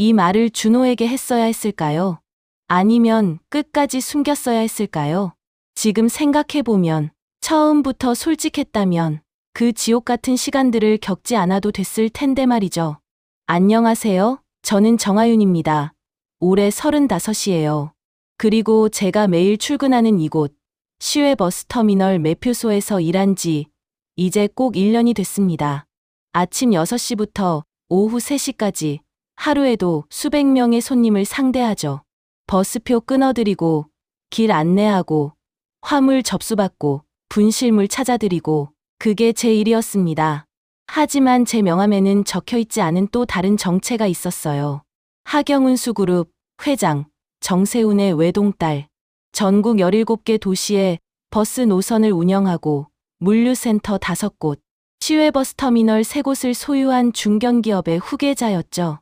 이 말을 준호에게 했어야 했을까요? 아니면 끝까지 숨겼어야 했을까요? 지금 생각해보면 처음부터 솔직했다면 그 지옥 같은 시간들을 겪지 않아도 됐을 텐데 말이죠. 안녕하세요. 저는 정아윤입니다. 올해 35이에요. 그리고 제가 매일 출근하는 이곳, 시외버스터미널 매표소에서 일한 지 이제 꼭 1년이 됐습니다. 아침 6시부터 오후 3시까지 하루에도 수백 명의 손님을 상대하죠. 버스표 끊어드리고, 길 안내하고, 화물 접수받고, 분실물 찾아드리고, 그게 제 일이었습니다. 하지만 제 명함에는 적혀있지 않은 또 다른 정체가 있었어요. 하경운수그룹 회장 정세훈의 외동딸. 전국 17개 도시에 버스 노선을 운영하고 물류센터 5곳, 시외버스터미널 3곳을 소유한 중견기업의 후계자였죠.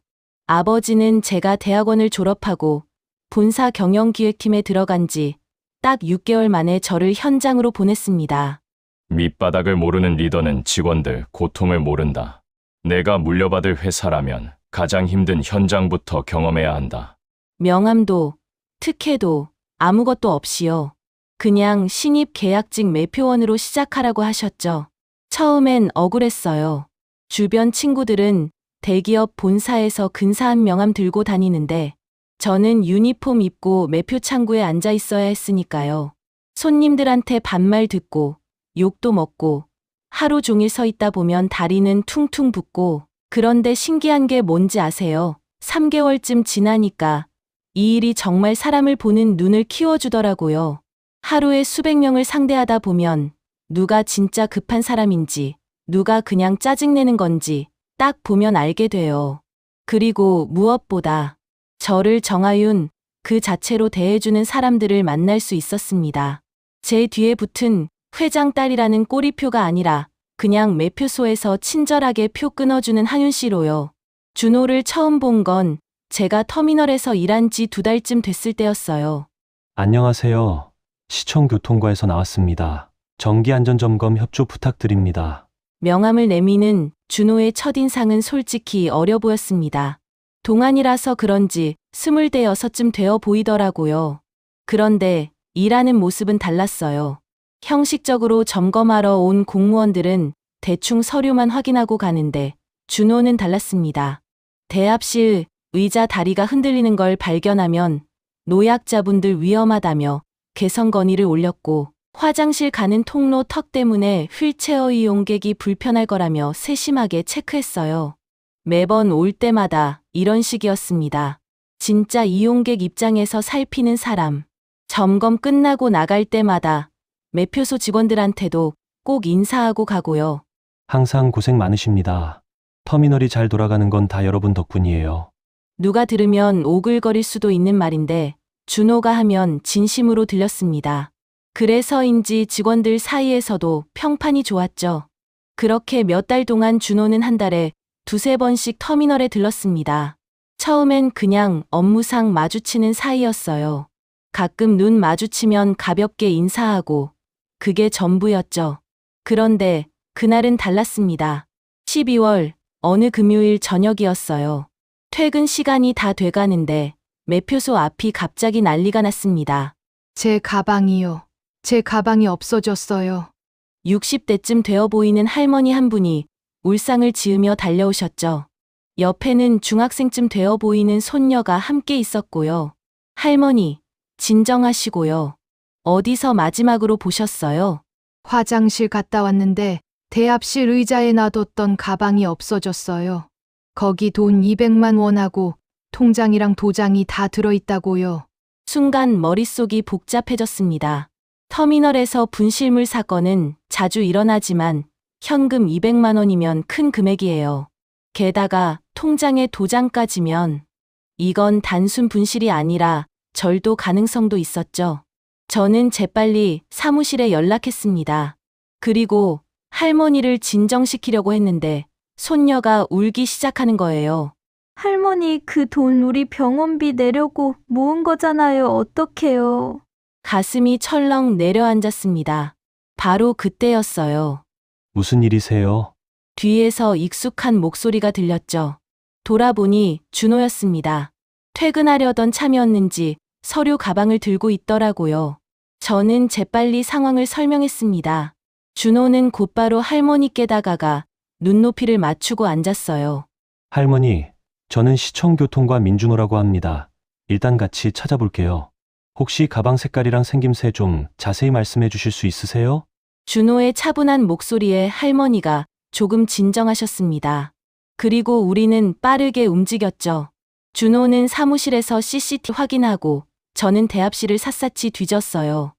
아버지는 제가 대학원을 졸업하고 본사 경영기획팀에 들어간 지 딱 6개월 만에 저를 현장으로 보냈습니다. 밑바닥을 모르는 리더는 직원들 고통을 모른다. 내가 물려받을 회사라면 가장 힘든 현장부터 경험해야 한다. 명함도 특혜도 아무것도 없이요. 그냥 신입 계약직 매표원으로 시작하라고 하셨죠. 처음엔 억울했어요. 주변 친구들은 대기업 본사에서 근사한 명함 들고 다니는데 저는 유니폼 입고 매표 창구에 앉아 있어야 했으니까요. 손님들한테 반말 듣고 욕도 먹고 하루 종일 서 있다 보면 다리는 퉁퉁 붓고 그런데 신기한 게 뭔지 아세요? 3개월쯤 지나니까 이 일이 정말 사람을 보는 눈을 키워주더라고요. 하루에 수백 명을 상대하다 보면 누가 진짜 급한 사람인지 누가 그냥 짜증내는 건지 딱 보면 알게 돼요. 그리고 무엇보다 저를 정아윤 그 자체로 대해주는 사람들을 만날 수 있었습니다. 제 뒤에 붙은 회장 딸이라는 꼬리표가 아니라 그냥 매표소에서 친절하게 표 끊어주는 하윤 씨로요. 준호를 처음 본 건 제가 터미널에서 일한 지 2달쯤 됐을 때였어요. 안녕하세요. 시청교통과에서 나왔습니다. 정기안전점검 협조 부탁드립니다. 명함을 내미는 준호의 첫인상은 솔직히 어려 보였습니다. 동안이라서 그런지 26쯤 되어 보이더라고요. 그런데 일하는 모습은 달랐어요. 형식적으로 점검하러 온 공무원들은 대충 서류만 확인하고 가는데 준호는 달랐습니다. 대합실 의자 다리가 흔들리는 걸 발견하면 노약자분들 위험하다며 개선 건의를 올렸고 화장실 가는 통로 턱 때문에 휠체어 이용객이 불편할 거라며 세심하게 체크했어요. 매번 올 때마다 이런 식이었습니다. 진짜 이용객 입장에서 살피는 사람. 점검 끝나고 나갈 때마다 매표소 직원들한테도 꼭 인사하고 가고요. 항상 고생 많으십니다. 터미널이 잘 돌아가는 건 다 여러분 덕분이에요. 누가 들으면 오글거릴 수도 있는 말인데 준호가 하면 진심으로 들렸습니다. 그래서인지 직원들 사이에서도 평판이 좋았죠. 그렇게 몇 달 동안 준호는 한 달에 2~3번씩 터미널에 들렀습니다. 처음엔 그냥 업무상 마주치는 사이였어요. 가끔 눈 마주치면 가볍게 인사하고 그게 전부였죠. 그런데 그날은 달랐습니다. 12월 어느 금요일 저녁이었어요. 퇴근 시간이 다 돼가는데 매표소 앞이 갑자기 난리가 났습니다. 제 가방이요. 제 가방이 없어졌어요. 60대쯤 되어 보이는 할머니 한 분이 울상을 지으며 달려오셨죠. 옆에는 중학생쯤 되어 보이는 손녀가 함께 있었고요. 할머니, 진정하시고요. 어디서 마지막으로 보셨어요? 화장실 갔다 왔는데 대합실 의자에 놔뒀던 가방이 없어졌어요. 거기 돈 200만 원하고 통장이랑 도장이 다 들어있다고요. 순간 머릿속이 복잡해졌습니다. 터미널에서 분실물 사건은 자주 일어나지만 현금 200만 원이면 큰 금액이에요. 게다가 통장에 도장까지면 이건 단순 분실이 아니라 절도 가능성도 있었죠. 저는 재빨리 사무실에 연락했습니다. 그리고 할머니를 진정시키려고 했는데 손녀가 울기 시작하는 거예요. 할머니, 그 돈 우리 병원비 내려고 모은 거잖아요. 어떡해요. 가슴이 철렁 내려앉았습니다. 바로 그때였어요. 무슨 일이세요? 뒤에서 익숙한 목소리가 들렸죠. 돌아보니 준호였습니다. 퇴근하려던 참이었는지 서류 가방을 들고 있더라고요. 저는 재빨리 상황을 설명했습니다. 준호는 곧바로 할머니께 다가가 눈높이를 맞추고 앉았어요. 할머니, 저는 시청교통과 민준호라고 합니다. 일단 같이 찾아볼게요. 혹시 가방 색깔이랑 생김새 좀 자세히 말씀해 주실 수 있으세요? 준호의 차분한 목소리에 할머니가 조금 진정하셨습니다. 그리고 우리는 빠르게 움직였죠. 준호는 사무실에서 CCTV 확인하고 저는 대합실을 샅샅이 뒤졌어요.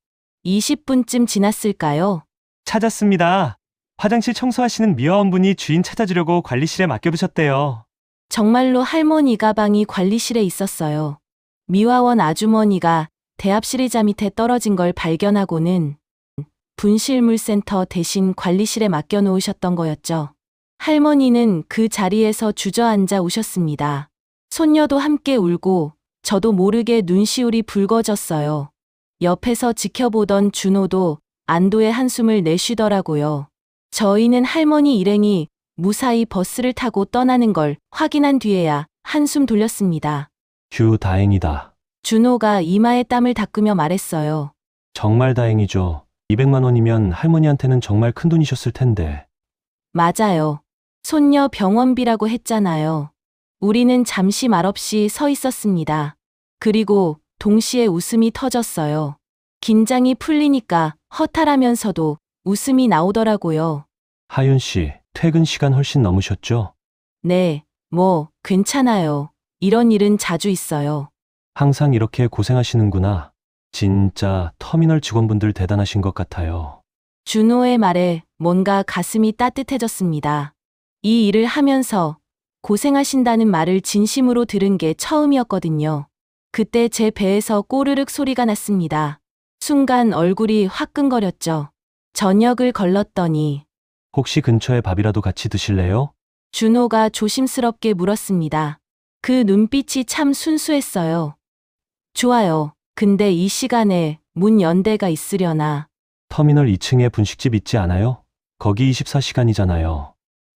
20분쯤 지났을까요? 찾았습니다. 화장실 청소하시는 미화원분이 주인 찾아주려고 관리실에 맡겨두셨대요. 정말로 할머니 가방이 관리실에 있었어요. 미화원 아주머니가 대합실 의자 밑에 떨어진 걸 발견하고는 분실물센터 대신 관리실에 맡겨놓으셨던 거였죠. 할머니는 그 자리에서 주저앉아 우셨습니다. 손녀도 함께 울고 저도 모르게 눈시울이 붉어졌어요. 옆에서 지켜보던 준호도 안도의 한숨을 내쉬더라고요. 저희는 할머니 일행이 무사히 버스를 타고 떠나는 걸 확인한 뒤에야 한숨 돌렸습니다. 휴, 다행이다. 준호가 이마에 땀을 닦으며 말했어요. 정말 다행이죠. 200만 원이면 할머니한테는 정말 큰 돈이셨을 텐데. 맞아요. 손녀 병원비라고 했잖아요. 우리는 잠시 말없이 서 있었습니다. 그리고 동시에 웃음이 터졌어요. 긴장이 풀리니까 허탈하면서도 웃음이 나오더라고요. 하윤 씨, 퇴근 시간 훨씬 넘으셨죠? 네, 괜찮아요. 이런 일은 자주 있어요. 항상 이렇게 고생하시는구나. 진짜 터미널 직원분들 대단하신 것 같아요. 준호의 말에 뭔가 가슴이 따뜻해졌습니다. 이 일을 하면서 고생하신다는 말을 진심으로 들은 게 처음이었거든요. 그때 제 배에서 꼬르륵 소리가 났습니다. 순간 얼굴이 화끈거렸죠. 저녁을 걸렀더니 혹시 근처에 밥이라도 같이 드실래요? 준호가 조심스럽게 물었습니다. 그 눈빛이 참 순수했어요. 좋아요. 근데 이 시간에 문 연대가 있으려나. 터미널 2층에 분식집 있지 않아요? 거기 24시간이잖아요.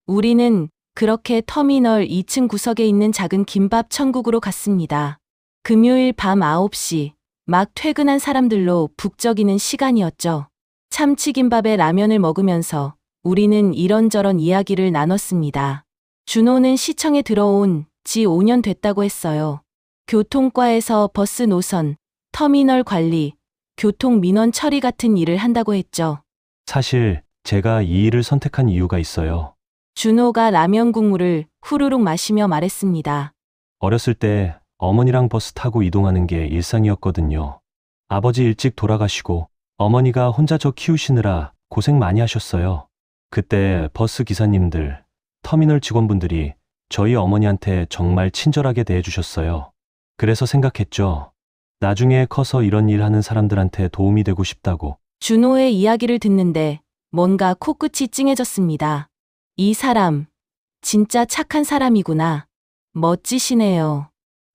우리는 그렇게 터미널 2층 구석에 있는 작은 김밥 천국으로 갔습니다. 금요일 밤 9시, 막 퇴근한 사람들로 북적이는 시간이었죠. 참치김밥에 라면을 먹으면서 우리는 이런저런 이야기를 나눴습니다. 준호는 시청에 들어온 지 5년 됐다고 했어요. 교통과에서 버스 노선, 터미널 관리, 교통민원 처리 같은 일을 한다고 했죠. 사실 제가 이 일을 선택한 이유가 있어요. 준호가 라면 국물을 후루룩 마시며 말했습니다. 어렸을 때 어머니랑 버스 타고 이동하는 게 일상이었거든요. 아버지 일찍 돌아가시고 어머니가 혼자 저 키우시느라 고생 많이 하셨어요. 그때 버스 기사님들, 터미널 직원분들이 저희 어머니한테 정말 친절하게 대해주셨어요. 그래서 생각했죠. 나중에 커서 이런 일 하는 사람들한테 도움이 되고 싶다고. 준호의 이야기를 듣는데 뭔가 코끝이 찡해졌습니다. 이 사람, 진짜 착한 사람이구나. 멋지시네요.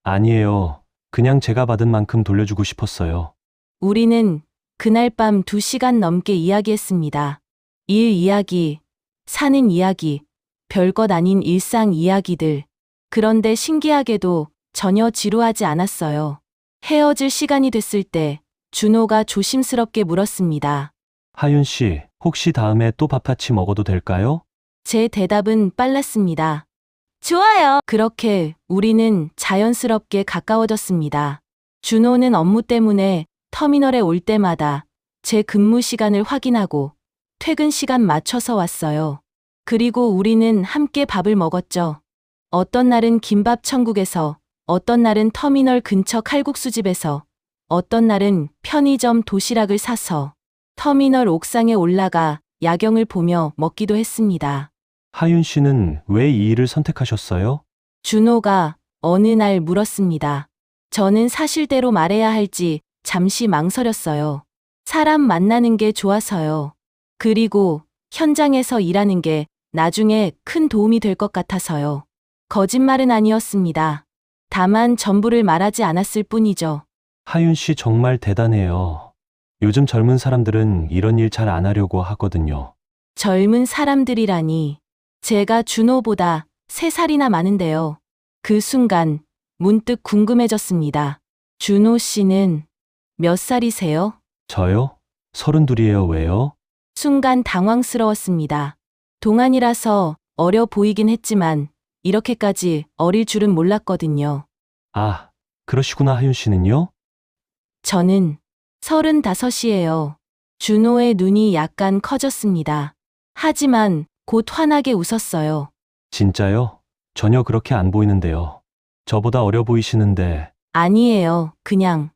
아니에요. 그냥 제가 받은 만큼 돌려주고 싶었어요. 우리는 그날 밤 2시간 넘게 이야기했습니다. 일 이야기, 사는 이야기, 별것 아닌 일상 이야기들. 그런데 신기하게도 전혀 지루하지 않았어요. 헤어질 시간이 됐을 때 준호가 조심스럽게 물었습니다. 하윤 씨, 혹시 다음에 또 밥 같이 먹어도 될까요? 제 대답은 빨랐습니다. 좋아요. 그렇게 우리는 자연스럽게 가까워졌습니다. 준호는 업무 때문에 터미널에 올 때마다 제 근무 시간을 확인하고 퇴근 시간 맞춰서 왔어요. 그리고 우리는 함께 밥을 먹었죠. 어떤 날은 김밥 천국에서, 어떤 날은 터미널 근처 칼국수집에서, 어떤 날은 편의점 도시락을 사서 터미널 옥상에 올라가 야경을 보며 먹기도 했습니다. 하윤 씨는 왜 이 일을 선택하셨어요? 준호가 어느 날 물었습니다. 저는 사실대로 말해야 할지 잠시 망설였어요. 사람 만나는 게 좋아서요. 그리고 현장에서 일하는 게 나중에 큰 도움이 될 것 같아서요. 거짓말은 아니었습니다. 다만 전부를 말하지 않았을 뿐이죠. 하윤 씨 정말 대단해요. 요즘 젊은 사람들은 이런 일 잘 안 하려고 하거든요. 젊은 사람들이라니. 제가 준호보다 3살이나 많은데요. 그 순간 문득 궁금해졌습니다. 준호 씨는 몇 살이세요? 저요? 32이에요. 왜요? 순간 당황스러웠습니다. 동안이라서 어려 보이긴 했지만 이렇게까지 어릴 줄은 몰랐거든요. 아, 그러시구나. 하윤 씨는요? 저는 35이에요. 준호의 눈이 약간 커졌습니다. 하지만 곧 환하게 웃었어요. 진짜요? 전혀 그렇게 안 보이는데요. 저보다 어려 보이시는데 아니에요. 그냥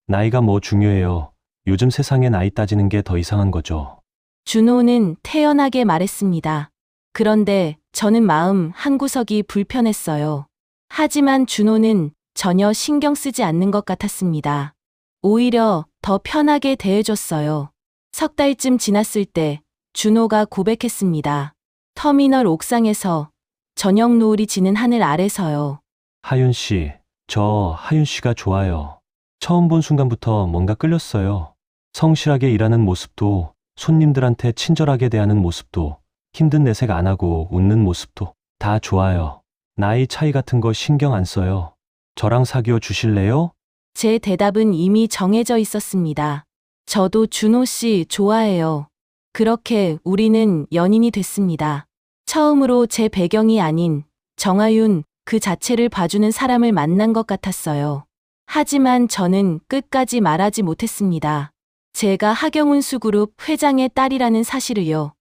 나이가 뭐 중요해요. 요즘 세상에 나이 따지는 게 더 이상한 거죠. 준호는 태연하게 말했습니다. 그런데 저는 마음 한구석이 불편했어요. 하지만 준호는 전혀 신경 쓰지 않는 것 같았습니다. 오히려 더 편하게 대해줬어요. 석 달쯤 지났을 때 준호가 고백했습니다. 터미널 옥상에서 저녁 노을이 지는 하늘 아래서요. 하윤 씨, 저 하윤 씨가 좋아요. 처음 본 순간부터 뭔가 끌렸어요. 성실하게 일하는 모습도, 손님들한테 친절하게 대하는 모습도, 힘든 내색 안 하고 웃는 모습도 다 좋아요. 나이 차이 같은 거 신경 안 써요. 저랑 사귀어 주실래요? 제 대답은 이미 정해져 있었습니다. 저도 준호 씨 좋아해요. 그렇게 우리는 연인이 됐습니다. 처음으로 제 배경이 아닌 정하윤 그 자체를 봐주는 사람을 만난 것 같았어요. 하지만 저는 끝까지 말하지 못했습니다. 제가 하경운수 그룹 회장의 딸이라는 사실을요.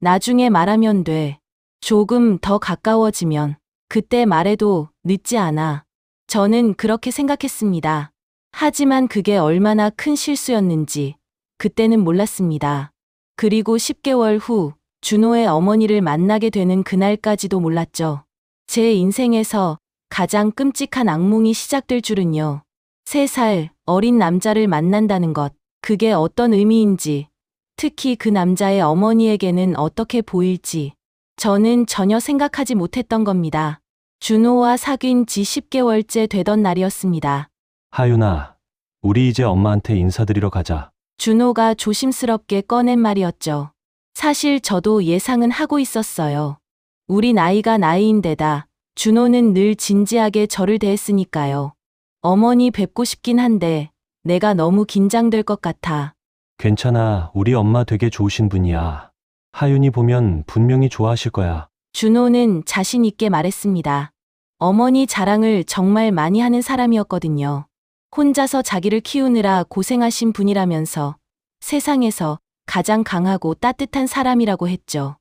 나중에 말하면 돼. 조금 더 가까워지면 그때 말해도 늦지 않아. 저는 그렇게 생각했습니다. 하지만 그게 얼마나 큰 실수였는지 그때는 몰랐습니다. 그리고 10개월 후 준호의 어머니를 만나게 되는 그날까지도 몰랐죠. 제 인생에서 가장 끔찍한 악몽이 시작될 줄은요. 3살 어린 남자를 만난다는 것, 그게 어떤 의미인지, 특히 그 남자의 어머니에게는 어떻게 보일지, 저는 전혀 생각하지 못했던 겁니다. 준호와 사귄 지 10개월째 되던 날이었습니다. 하윤아, 우리 이제 엄마한테 인사드리러 가자. 준호가 조심스럽게 꺼낸 말이었죠. 사실 저도 예상은 하고 있었어요. 우리 나이가 나이인데다 준호는 늘 진지하게 저를 대했으니까요. 어머니 뵙고 싶긴 한데 내가 너무 긴장될 것 같아. 괜찮아, 우리 엄마 되게 좋으신 분이야. 하윤이 보면 분명히 좋아하실 거야. 준호는 자신 있게 말했습니다. 어머니 자랑을 정말 많이 하는 사람이었거든요. 혼자서 자기를 키우느라 고생하신 분이라면서 세상에서 가장 강하고 따뜻한 사람이라고 했죠.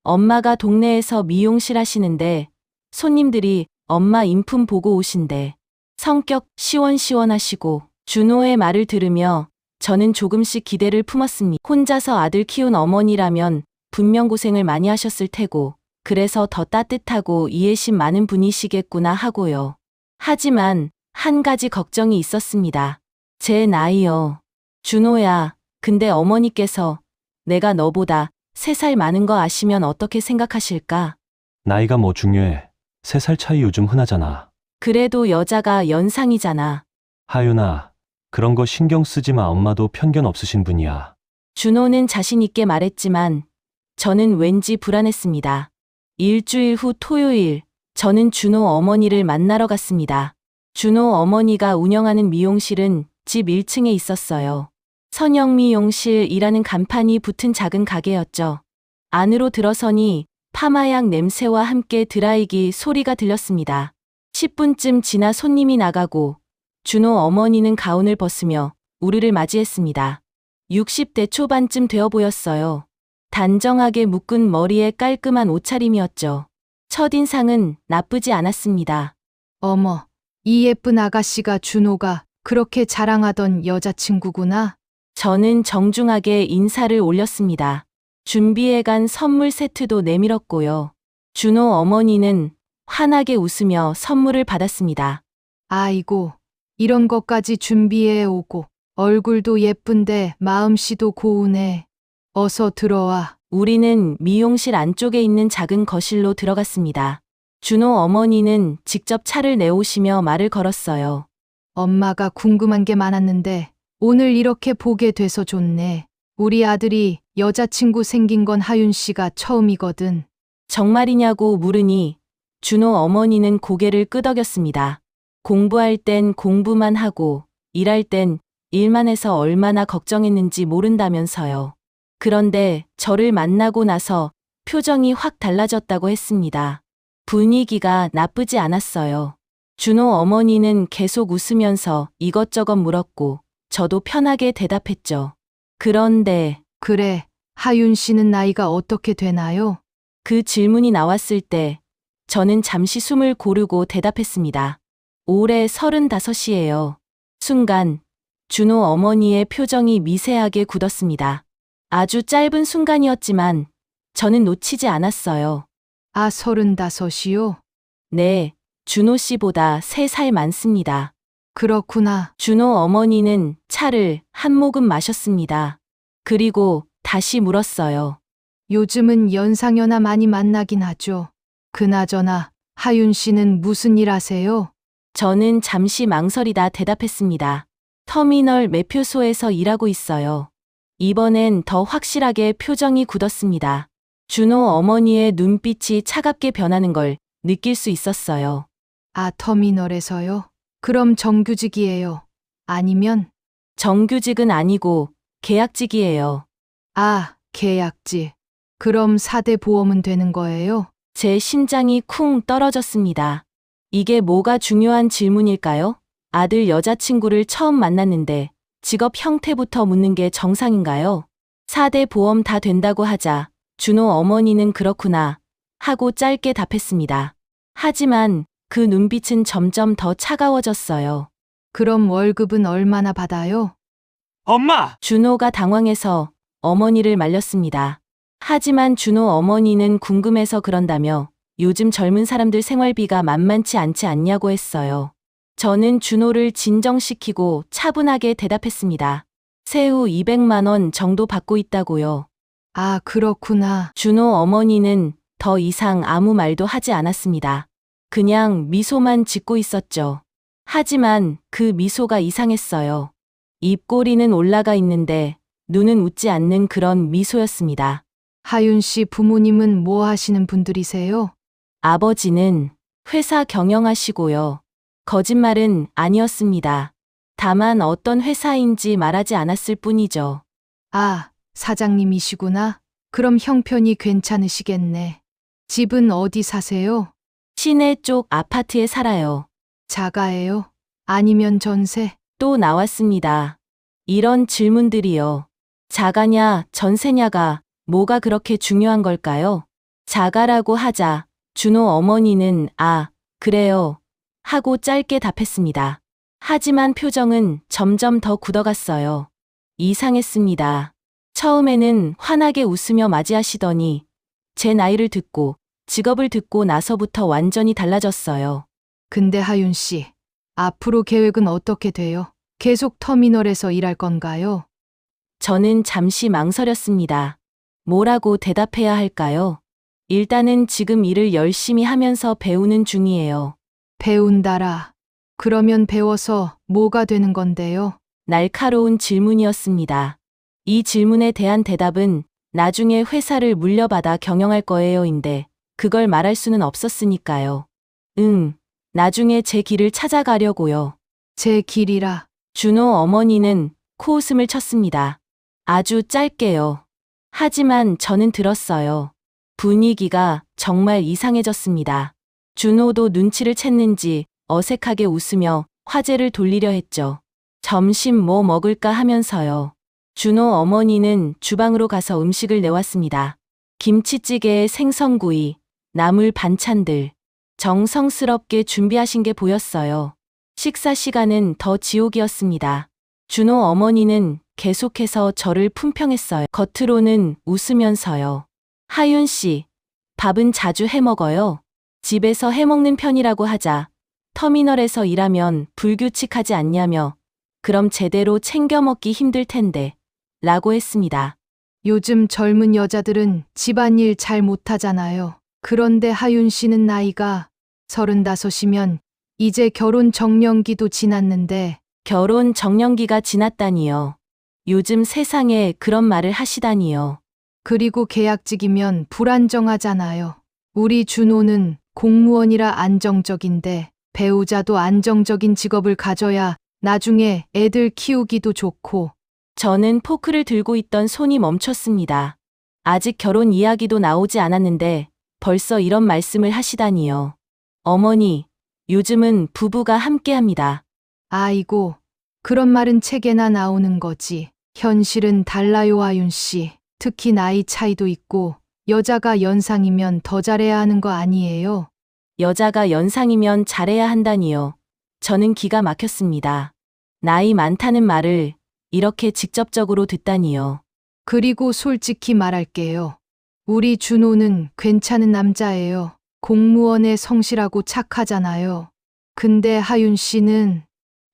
엄마가 동네에서 미용실 하시는데 손님들이 엄마 인품 보고 오신대. 성격 시원시원하시고 준호의 말을 들으며 저는 조금씩 기대를 품었습니다. 혼자서 아들 키운 어머니라면 분명 고생을 많이 하셨을 테고 그래서 더 따뜻하고 이해심 많은 분이시겠구나 하고요. 하지만 한 가지 걱정이 있었습니다. 제 나이요. 준호야, 근데 어머니께서 내가 너보다 3살 많은 거 아시면 어떻게 생각하실까? 나이가 뭐 중요해. 3살 차이 요즘 흔하잖아. 그래도 여자가 연상이잖아. 하윤아, 그런 거 신경 쓰지 마. 엄마도 편견 없으신 분이야. 준호는 자신 있게 말했지만 저는 왠지 불안했습니다. 일주일 후 토요일, 저는 준호 어머니를 만나러 갔습니다. 준호 어머니가 운영하는 미용실은 집 1층에 있었어요. 선영미용실이라는 간판이 붙은 작은 가게였죠. 안으로 들어서니 파마향 냄새와 함께 드라이기 소리가 들렸습니다. 10분쯤 지나 손님이 나가고 준호 어머니는 가운을 벗으며 우리를 맞이했습니다. 60대 초반쯤 되어 보였어요. 단정하게 묶은 머리에 깔끔한 옷차림이었죠. 첫인상은 나쁘지 않았습니다. 어머, 이 예쁜 아가씨가 준호가 그렇게 자랑하던 여자친구구나. 저는 정중하게 인사를 올렸습니다. 준비해간 선물 세트도 내밀었고요. 준호 어머니는 환하게 웃으며 선물을 받았습니다. 아이고, 이런 것까지 준비해 오고 얼굴도 예쁜데 마음씨도 고우네. 어서 들어와. 우리는 미용실 안쪽에 있는 작은 거실로 들어갔습니다. 준호 어머니는 직접 차를 내오시며 말을 걸었어요. 엄마가 궁금한 게 많았는데 오늘 이렇게 보게 돼서 좋네. 우리 아들이 여자친구 생긴 건 하윤 씨가 처음이거든. 정말이냐고 물으니 준호 어머니는 고개를 끄덕였습니다. 공부할 땐 공부만 하고 일할 땐 일만 해서 얼마나 걱정했는지 모른다면서요. 그런데 저를 만나고 나서 표정이 확 달라졌다고 했습니다. 분위기가 나쁘지 않았어요. 준호 어머니는 계속 웃으면서 이것저것 물었고 저도 편하게 대답했죠. 그런데 그래, 하윤 씨는 나이가 어떻게 되나요? 그 질문이 나왔을 때 저는 잠시 숨을 고르고 대답했습니다. 올해 35이에요. 순간 준호 어머니의 표정이 미세하게 굳었습니다. 아주 짧은 순간이었지만 저는 놓치지 않았어요. 아, 35이요? 네, 준호 씨보다 3살 많습니다. 그렇구나. 준호 어머니는 차를 한 모금 마셨습니다. 그리고 다시 물었어요. 요즘은 연상연하 많이 만나긴 하죠. 그나저나 하윤 씨는 무슨 일 하세요? 저는 잠시 망설이다 대답했습니다. 터미널 매표소에서 일하고 있어요. 이번엔 더 확실하게 표정이 굳었습니다. 준호 어머니의 눈빛이 차갑게 변하는 걸 느낄 수 있었어요. 아, 터미널에서요? 그럼 정규직이에요. 아니면, 정규직은 아니고 계약직이에요. 아, 계약직. 그럼 4대 보험은 되는 거예요? 제 심장이 쿵 떨어졌습니다. 이게 뭐가 중요한 질문일까요? 아들 여자친구를 처음 만났는데 직업 형태부터 묻는 게 정상인가요? 4대 보험 다 된다고 하자 준호 어머니는 그렇구나 하고 짧게 답했습니다. 하지만 그 눈빛은 점점 더 차가워졌어요. 그럼 월급은 얼마나 받아요? 엄마! 준호가 당황해서 어머니를 말렸습니다. 하지만 준호 어머니는 궁금해서 그런다며 요즘 젊은 사람들 생활비가 만만치 않지 않냐고 했어요. 저는 준호를 진정시키고 차분하게 대답했습니다. 세후 200만 원 정도 받고 있다고요. 아, 그렇구나. 준호 어머니는 더 이상 아무 말도 하지 않았습니다. 그냥 미소만 짓고 있었죠. 하지만 그 미소가 이상했어요. 입꼬리는 올라가 있는데 눈은 웃지 않는 그런 미소였습니다. 하윤 씨 부모님은 뭐 하시는 분들이세요? 아버지는 회사 경영하시고요. 거짓말은 아니었습니다. 다만 어떤 회사인지 말하지 않았을 뿐이죠. 아, 사장님이시구나. 그럼 형편이 괜찮으시겠네. 집은 어디 사세요? 시내 쪽 아파트에 살아요. 자가예요? 아니면 전세? 또 나왔습니다. 이런 질문들이요. 자가냐, 전세냐가 뭐가 그렇게 중요한 걸까요? 자가라고 하자 준호 어머니는 아, 그래요. 하고 짧게 답했습니다. 하지만 표정은 점점 더 굳어갔어요. 이상했습니다. 처음에는 환하게 웃으며 맞이하시더니 제 나이를 듣고 직업을 듣고 나서부터 완전히 달라졌어요. 근데 하윤 씨, 앞으로 계획은 어떻게 돼요? 계속 터미널에서 일할 건가요? 저는 잠시 망설였습니다. 뭐라고 대답해야 할까요? 일단은 지금 일을 열심히 하면서 배우는 중이에요. 배운다라. 그러면 배워서 뭐가 되는 건데요? 날카로운 질문이었습니다. 이 질문에 대한 대답은 나중에 회사를 물려받아 경영할 거예요인데 그걸 말할 수는 없었으니까요. 나중에 제 길을 찾아가려고요. 제 길이라. 준호 어머니는 코웃음을 쳤습니다. 아주 짧게요. 하지만 저는 들었어요. 분위기가 정말 이상해졌습니다. 준호도 눈치를 챘는지 어색하게 웃으며 화제를 돌리려 했죠. 점심 뭐 먹을까 하면서요. 준호 어머니는 주방으로 가서 음식을 내왔습니다. 김치찌개에 생선구이, 나물 반찬들. 정성스럽게 준비하신 게 보였어요. 식사 시간은 더 지옥이었습니다. 준호 어머니는 계속해서 저를 품평했어요. 겉으로는 웃으면서요. 하윤 씨, 밥은 자주 해 먹어요. 집에서 해 먹는 편이라고 하자 터미널에서 일하면 불규칙하지 않냐며 그럼 제대로 챙겨 먹기 힘들 텐데 라고 했습니다. 요즘 젊은 여자들은 집안일 잘 못하잖아요. 그런데 하윤 씨는 나이가 35이면 이제 결혼 정년기도 지났는데 결혼 정년기가 지났다니요. 요즘 세상에 그런 말을 하시다니요. 그리고 계약직이면 불안정하잖아요. 우리 준호는 공무원이라 안정적인데 배우자도 안정적인 직업을 가져야 나중에 애들 키우기도 좋고. 저는 포크를 들고 있던 손이 멈췄습니다. 아직 결혼 이야기도 나오지 않았는데 벌써 이런 말씀을 하시다니요. 어머니, 요즘은 부부가 함께 합니다. 아이고, 그런 말은 책에나 나오는 거지. 현실은 달라요, 하윤 씨. 특히 나이 차이도 있고 여자가 연상이면 더 잘해야 하는 거 아니에요? 여자가 연상이면 잘해야 한다니요. 저는 기가 막혔습니다. 나이 많다는 말을 이렇게 직접적으로 듣다니요. 그리고 솔직히 말할게요. 우리 준호는 괜찮은 남자예요. 공무원에 성실하고 착하잖아요. 근데 하윤 씨는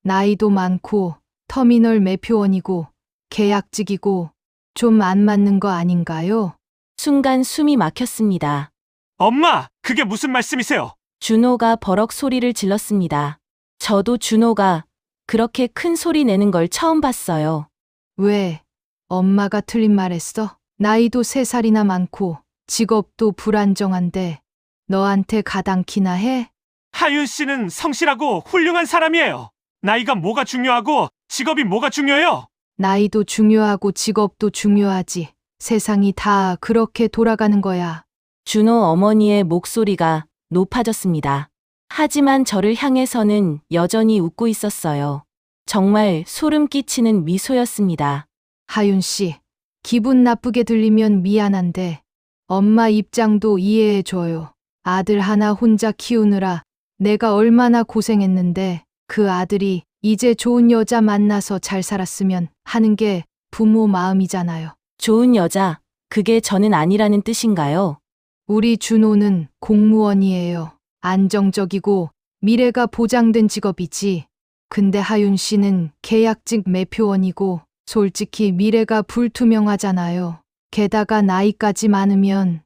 나이도 많고 터미널 매표원이고 계약직이고 좀 안 맞는 거 아닌가요? 순간 숨이 막혔습니다. 엄마, 그게 무슨 말씀이세요? 준호가 버럭 소리를 질렀습니다. 저도 준호가 그렇게 큰 소리 내는 걸 처음 봤어요. 왜? 엄마가 틀린 말 했어? 나이도 3살이나 많고 직업도 불안정한데 너한테 가당키나 해? 하윤 씨는 성실하고 훌륭한 사람이에요. 나이가 뭐가 중요하고 직업이 뭐가 중요해요? 나이도 중요하고 직업도 중요하지. 세상이 다 그렇게 돌아가는 거야. 준호 어머니의 목소리가 높아졌습니다. 하지만 저를 향해서는 여전히 웃고 있었어요. 정말 소름 끼치는 미소였습니다. 하윤 씨, 기분 나쁘게 들리면 미안한데 엄마 입장도 이해해줘요. 아들 하나 혼자 키우느라 내가 얼마나 고생했는데 그 아들이 이제 좋은 여자 만나서 잘 살았으면 하는 게 부모 마음이잖아요. 좋은 여자, 그게 저는 아니라는 뜻인가요? 우리 준호는 공무원이에요. 안정적이고 미래가 보장된 직업이지. 근데 하윤 씨는 계약직 매표원이고 솔직히 미래가 불투명하잖아요. 게다가 나이까지 많으면.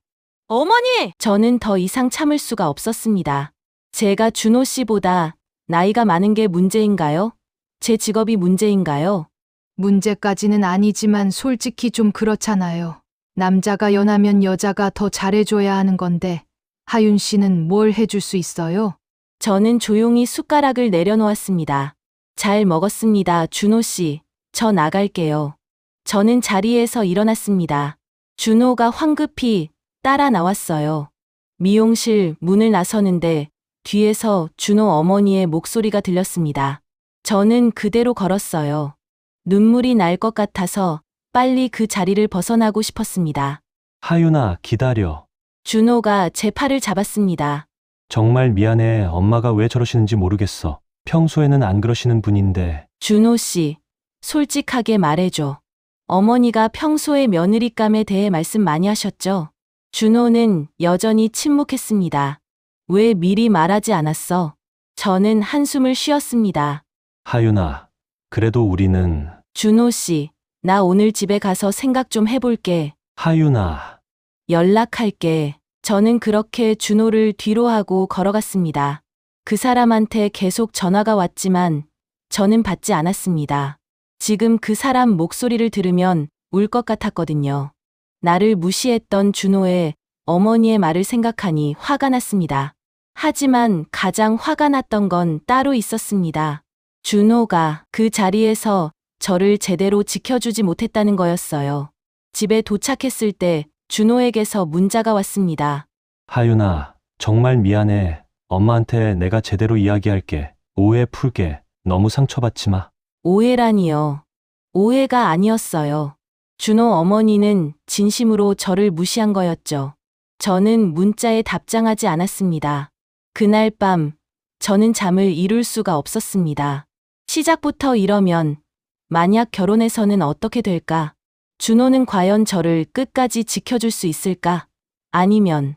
어머니! 저는 더 이상 참을 수가 없었습니다. 제가 준호 씨보다 나이가 많은 게 문제인가요? 제 직업이 문제인가요? 문제까지는 아니지만 솔직히 좀 그렇잖아요. 남자가 연하면 여자가 더 잘해줘야 하는 건데 하윤 씨는 뭘 해줄 수 있어요? 저는 조용히 숟가락을 내려놓았습니다. 잘 먹었습니다, 준호 씨. 저 나갈게요. 저는 자리에서 일어났습니다. 준호가 황급히 따라 나왔어요. 미용실 문을 나서는데 뒤에서 준호 어머니의 목소리가 들렸습니다. 저는 그대로 걸었어요. 눈물이 날 것 같아서 빨리 그 자리를 벗어나고 싶었습니다. 하윤아, 기다려. 준호가 제 팔을 잡았습니다. 정말 미안해. 엄마가 왜 저러시는지 모르겠어. 평소에는 안 그러시는 분인데. 준호 씨, 솔직하게 말해줘. 어머니가 평소에 며느리감에 대해 말씀 많이 하셨죠? 준호는 여전히 침묵했습니다. 왜 미리 말하지 않았어? 저는 한숨을 쉬었습니다. 하윤아, 그래도 우리는. 준호 씨, 나 오늘 집에 가서 생각 좀 해볼게. 하윤아. 연락할게. 저는 그렇게 준호를 뒤로 하고 걸어갔습니다. 그 사람한테 계속 전화가 왔지만 저는 받지 않았습니다. 지금 그 사람 목소리를 들으면 울 것 같았거든요. 나를 무시했던 준호의 어머니의 말을 생각하니 화가 났습니다. 하지만 가장 화가 났던 건 따로 있었습니다. 준호가 그 자리에서 저를 제대로 지켜주지 못했다는 거였어요. 집에 도착했을 때 준호에게서 문자가 왔습니다. 하윤아, 정말 미안해. 엄마한테 내가 제대로 이야기할게. 오해 풀게. 너무 상처받지 마. 오해라니요. 오해가 아니었어요. 준호 어머니는 진심으로 저를 무시한 거였죠. 저는 문자에 답장하지 않았습니다. 그날 밤 저는 잠을 이룰 수가 없었습니다. 시작부터 이러면 만약 결혼해서는 어떻게 될까? 준호는 과연 저를 끝까지 지켜줄 수 있을까? 아니면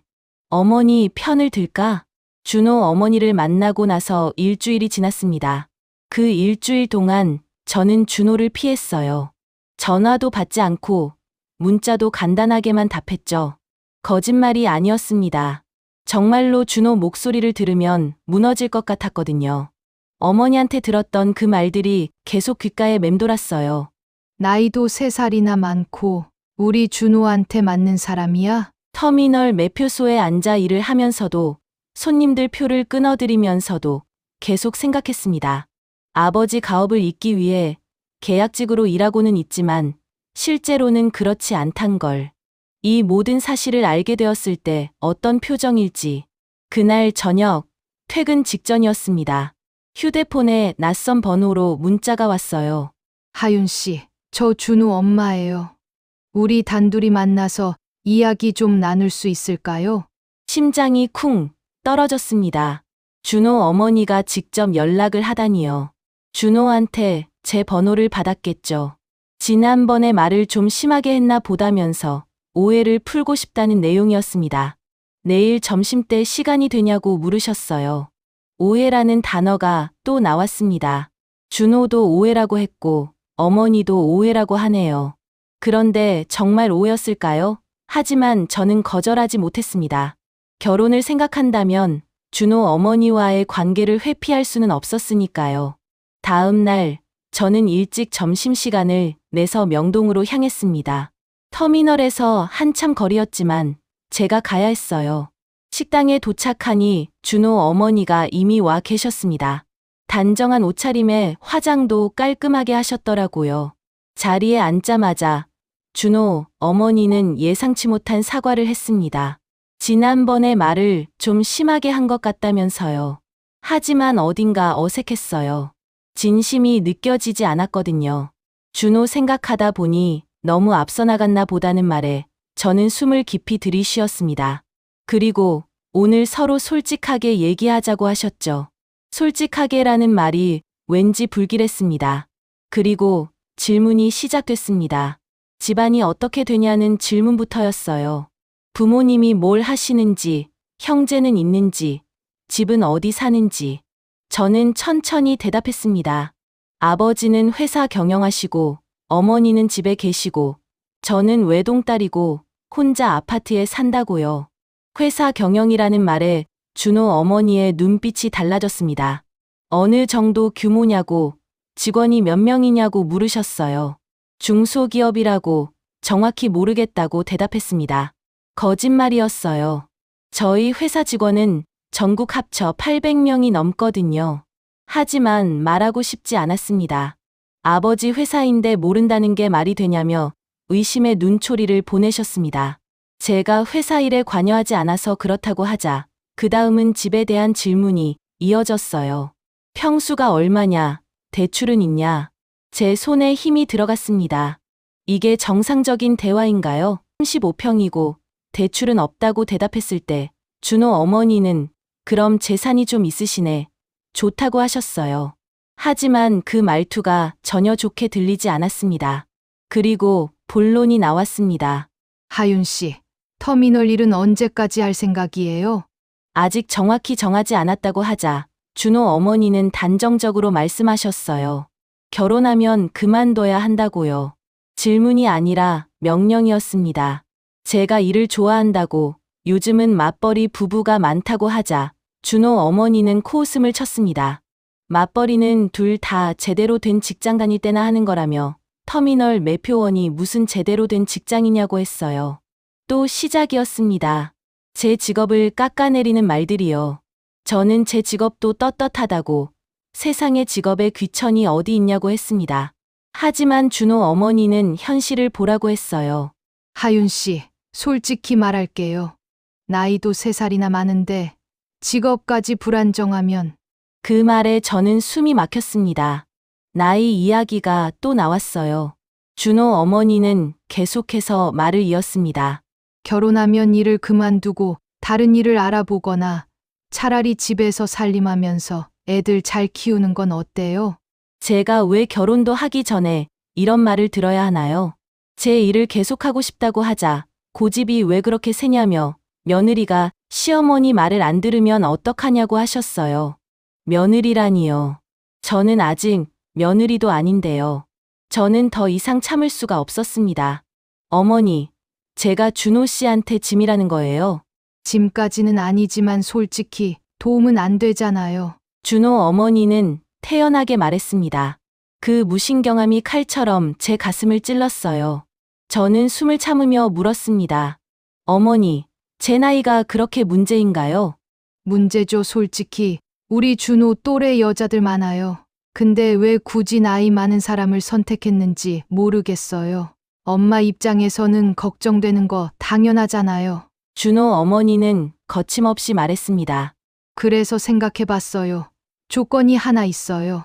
어머니 편을 들까? 준호 어머니를 만나고 나서 일주일이 지났습니다. 그 일주일 동안 저는 준호를 피했어요. 전화도 받지 않고 문자도 간단하게만 답했죠. 거짓말이 아니었습니다. 정말로 준호 목소리를 들으면 무너질 것 같았거든요. 어머니한테 들었던 그 말들이 계속 귓가에 맴돌았어요. 나이도 3살이나 많고 우리 준호한테 맞는 사람이야? 터미널 매표소에 앉아 일을 하면서도 손님들 표를 끊어드리면서도 계속 생각했습니다. 아버지 가업을 잇기 위해 계약직으로 일하고는 있지만 실제로는 그렇지 않단 걸. 이 모든 사실을 알게 되었을 때 어떤 표정일지. 그날 저녁 퇴근 직전이었습니다. 휴대폰에 낯선 번호로 문자가 왔어요. 하윤 씨, 저 준우 엄마예요. 우리 단둘이 만나서 이야기 좀 나눌 수 있을까요? 심장이 쿵 떨어졌습니다. 준호 어머니가 직접 연락을 하다니요. 준호한테 제 번호를 받았겠죠. 지난번에 말을 좀 심하게 했나 보다면서 오해를 풀고 싶다는 내용이었습니다. 내일 점심때 시간이 되냐고 물으셨어요. 오해라는 단어가 또 나왔습니다. 준호도 오해라고 했고 어머니도 오해라고 하네요. 그런데 정말 오해였을까요? 하지만 저는 거절하지 못했습니다. 결혼을 생각한다면 준호 어머니와의 관계를 회피할 수는 없었으니까요. 다음 날 저는 일찍 점심시간을 내서 명동으로 향했습니다. 터미널에서 한참 거리였지만 제가 가야 했어요. 식당에 도착하니 준호 어머니가 이미 와 계셨습니다. 단정한 옷차림에 화장도 깔끔하게 하셨더라고요. 자리에 앉자마자 준호 어머니는 예상치 못한 사과를 했습니다. 지난번에 말을 좀 심하게 한 것 같다면서요. 하지만 어딘가 어색했어요. 진심이 느껴지지 않았거든요. 준호 생각하다 보니 너무 앞서 나갔나 보다는 말에 저는 숨을 깊이 들이쉬었습니다. 그리고 오늘 서로 솔직하게 얘기하자고 하셨죠. 솔직하게라는 말이 왠지 불길했습니다. 그리고 질문이 시작됐습니다. 집안이 어떻게 되냐는 질문부터였어요. 부모님이 뭘 하시는지, 형제는 있는지, 집은 어디 사는지. 저는 천천히 대답했습니다. 아버지는 회사 경영하시고, 어머니는 집에 계시고, 저는 외동딸이고, 혼자 아파트에 산다고요. 회사 경영이라는 말에 준호 어머니의 눈빛이 달라졌습니다. 어느 정도 규모냐고, 직원이 몇 명이냐고 물으셨어요. 중소기업이라고 정확히 모르겠다고 대답했습니다. 거짓말이었어요. 저희 회사 직원은 전국 합쳐 800명이 넘거든요. 하지만 말하고 싶지 않았습니다. 아버지 회사인데 모른다는 게 말이 되냐며 의심의 눈초리를 보내셨습니다. 제가 회사 일에 관여하지 않아서 그렇다고 하자 그 다음은 집에 대한 질문이 이어졌어요. 평수가 얼마냐, 대출은 있냐. 제 손에 힘이 들어갔습니다. 이게 정상적인 대화인가요? 35평이고 대출은 없다고 대답했을 때 준호 어머니는 그럼 재산이 좀 있으시네. 좋다고 하셨어요. 하지만 그 말투가 전혀 좋게 들리지 않았습니다. 그리고 본론이 나왔습니다. 하윤 씨, 터미널 일은 언제까지 할 생각이에요? 아직 정확히 정하지 않았다고 하자 준호 어머니는 단정적으로 말씀하셨어요. 결혼하면 그만둬야 한다고요. 질문이 아니라 명령이었습니다. 제가 일을 좋아한다고 요즘은 맞벌이 부부가 많다고 하자 준호 어머니는 코웃음을 쳤습니다. 맞벌이는 둘 다 제대로 된 직장 다닐 때나 하는 거라며 터미널 매표원이 무슨 제대로 된 직장이냐고 했어요. 또 시작이었습니다. 제 직업을 깎아내리는 말들이요. 저는 제 직업도 떳떳하다고 세상에 직업에 귀천이 어디 있냐고 했습니다. 하지만 준호 어머니는 현실을 보라고 했어요. 하윤 씨, 솔직히 말할게요. 나이도 3살이나 많은데 직업까지 불안정하면 그 말에 저는 숨이 막혔습니다. 나이 이야기가 또 나왔어요. 준호 어머니는 계속해서 말을 이었습니다. 결혼하면 일을 그만두고 다른 일을 알아보거나 차라리 집에서 살림하면서 애들 잘 키우는 건 어때요? 제가 왜 결혼도 하기 전에 이런 말을 들어야 하나요? 제 일을 계속하고 싶다고 하자 고집이 왜 그렇게 세냐며 며느리가 시어머니 말을 안 들으면 어떡하냐고 하셨어요. 며느리라니요. 저는 아직 며느리도 아닌데요. 저는 더 이상 참을 수가 없었습니다. 어머니, 제가 준호 씨한테 짐이라는 거예요. 짐까지는 아니지만 솔직히 도움은 안 되잖아요. 준호 어머니는 태연하게 말했습니다. 그 무신경함이 칼처럼 제 가슴을 찔렀어요. 저는 숨을 참으며 물었습니다. 어머니, 제 나이가 그렇게 문제인가요? 문제죠, 솔직히. 우리 준호 또래 여자들 많아요. 근데 왜 굳이 나이 많은 사람을 선택했는지 모르겠어요. 엄마 입장에서는 걱정되는 거 당연하잖아요. 준호 어머니는 거침없이 말했습니다. 그래서 생각해 봤어요. 조건이 하나 있어요.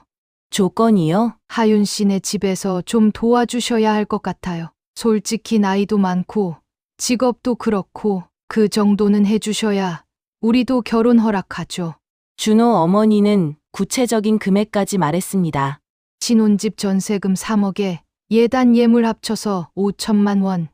조건이요? 하윤 씨네 집에서 좀 도와주셔야 할 것 같아요. 솔직히 나이도 많고 직업도 그렇고 그 정도는 해주셔야 우리도 결혼 허락하죠. 준호 어머니는 구체적인 금액까지 말했습니다. 신혼집 전세금 3억에 예단 예물 합쳐서 5천만 원.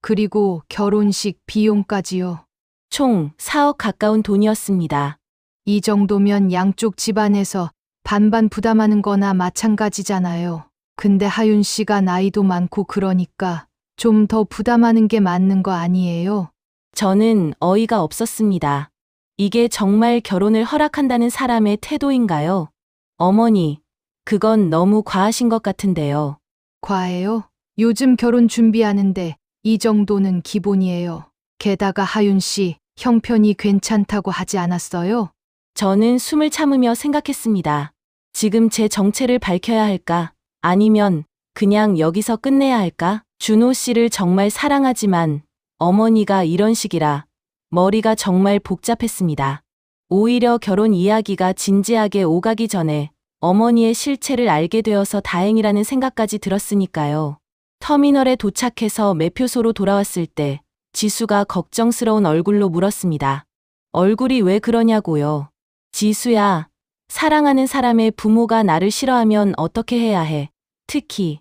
그리고 결혼식 비용까지요. 총 4억 가까운 돈이었습니다. 이 정도면 양쪽 집안에서 반반 부담하는 거나 마찬가지잖아요. 근데 하윤 씨가 나이도 많고 그러니까 좀 더 부담하는 게 맞는 거 아니에요? 저는 어이가 없었습니다. 이게 정말 결혼을 허락한다는 사람의 태도인가요? 어머니, 그건 너무 과하신 것 같은데요. 과해요? 요즘 결혼 준비하는데 이 정도는 기본이에요. 게다가 하윤 씨 형편이 괜찮다고 하지 않았어요? 저는 숨을 참으며 생각했습니다. 지금 제 정체를 밝혀야 할까? 아니면 그냥 여기서 끝내야 할까? 준호 씨를 정말 사랑하지만 어머니가 이런 식이라 머리가 정말 복잡했습니다. 오히려 결혼 이야기가 진지하게 오가기 전에 어머니의 실체를 알게 되어서 다행이라는 생각까지 들었으니까요. 터미널에 도착해서 매표소로 돌아왔을 때 지수가 걱정스러운 얼굴로 물었습니다. 얼굴이 왜 그러냐고요. 지수야, 사랑하는 사람의 부모가 나를 싫어하면 어떻게 해야 해? 특히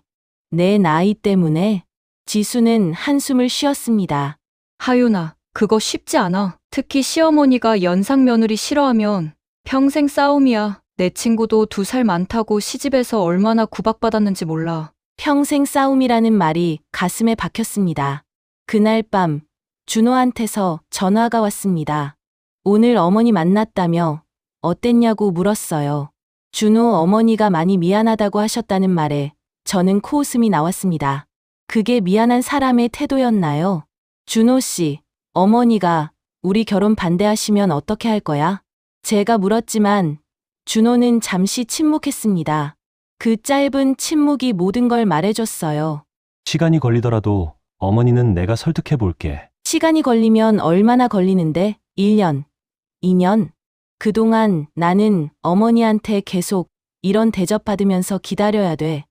내 나이 때문에? 지수는 한숨을 쉬었습니다. 하윤아, 그거 쉽지 않아. 특히 시어머니가 연상 며느리 싫어하면 평생 싸움이야. 내 친구도 2살 많다고 시집에서 얼마나 구박받았는지 몰라. 평생 싸움이라는 말이 가슴에 박혔습니다. 그날 밤 준호한테서 전화가 왔습니다. 오늘 어머니 만났다며 어땠냐고 물었어요. 준호 어머니가 많이 미안하다고 하셨다는 말에 저는 코웃음이 나왔습니다. 그게 미안한 사람의 태도였나요? 준호 씨, 어머니가 우리 결혼 반대하시면 어떻게 할 거야? 제가 물었지만 준호는 잠시 침묵했습니다. 그 짧은 침묵이 모든 걸 말해줬어요. 시간이 걸리더라도 어머니는 내가 설득해 볼게. 시간이 걸리면 얼마나 걸리는데? 1년, 2년? 그동안 나는 어머니한테 계속 이런 대접받으면서 기다려야 돼.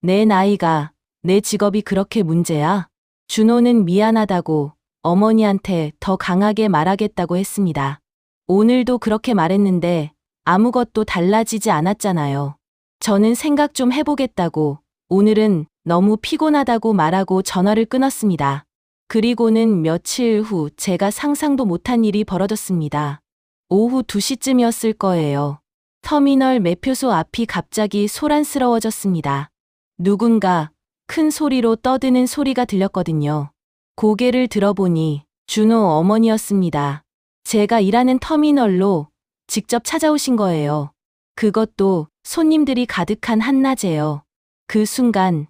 내 나이가, 내 직업이 그렇게 문제야? 준호는 미안하다고 어머니한테 더 강하게 말하겠다고 했습니다. 오늘도 그렇게 말했는데 아무것도 달라지지 않았잖아요. 저는 생각 좀 해보겠다고 오늘은 너무 피곤하다고 말하고 전화를 끊었습니다. 그리고는 며칠 후 제가 상상도 못한 일이 벌어졌습니다. 오후 2시쯤이었을 거예요. 터미널 매표소 앞이 갑자기 소란스러워졌습니다. 누군가 큰 소리로 떠드는 소리가 들렸거든요. 고개를 들어보니 준호 어머니였습니다. 제가 일하는 터미널로 직접 찾아오신 거예요. 그것도 손님들이 가득한 한낮에요. 그 순간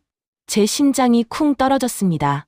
제 심장이 쿵 떨어졌습니다.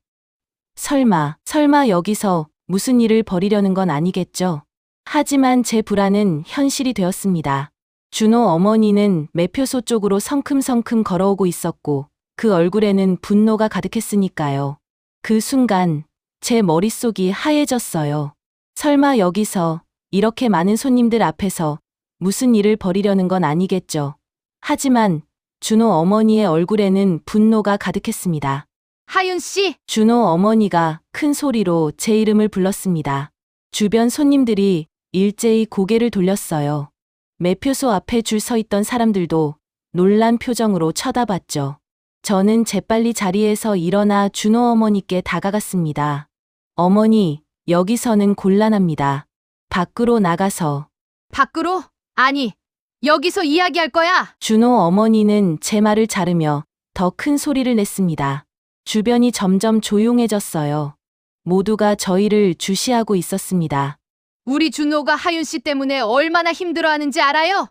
설마 여기서 무슨 일을 벌이려는 건 아니겠죠? 하지만 제 불안은 현실이 되었습니다. 준호 어머니는 매표소 쪽으로 성큼성큼 걸어오고 있었고 그 얼굴에는 분노가 가득했으니까요. 그 순간 제 머릿속이 하얘졌어요. 설마 여기서 이렇게 많은 손님들 앞에서 무슨 일을 벌이려는 건 아니겠죠. 하지만 준호 어머니의 얼굴에는 분노가 가득했습니다. 하윤 씨! 준호 어머니가 큰 소리로 제 이름을 불렀습니다. 주변 손님들이 일제히 고개를 돌렸어요. 매표소 앞에 줄 서 있던 사람들도 놀란 표정으로 쳐다봤죠. 저는 재빨리 자리에서 일어나 준호 어머니께 다가갔습니다. 어머니, 여기서는 곤란합니다. 밖으로 나가서. 밖으로? 아니, 여기서 이야기할 거야! 준호 어머니는 제 말을 자르며 더 큰 소리를 냈습니다. 주변이 점점 조용해졌어요. 모두가 저희를 주시하고 있었습니다. 우리 준호가 하윤 씨 때문에 얼마나 힘들어하는지 알아요?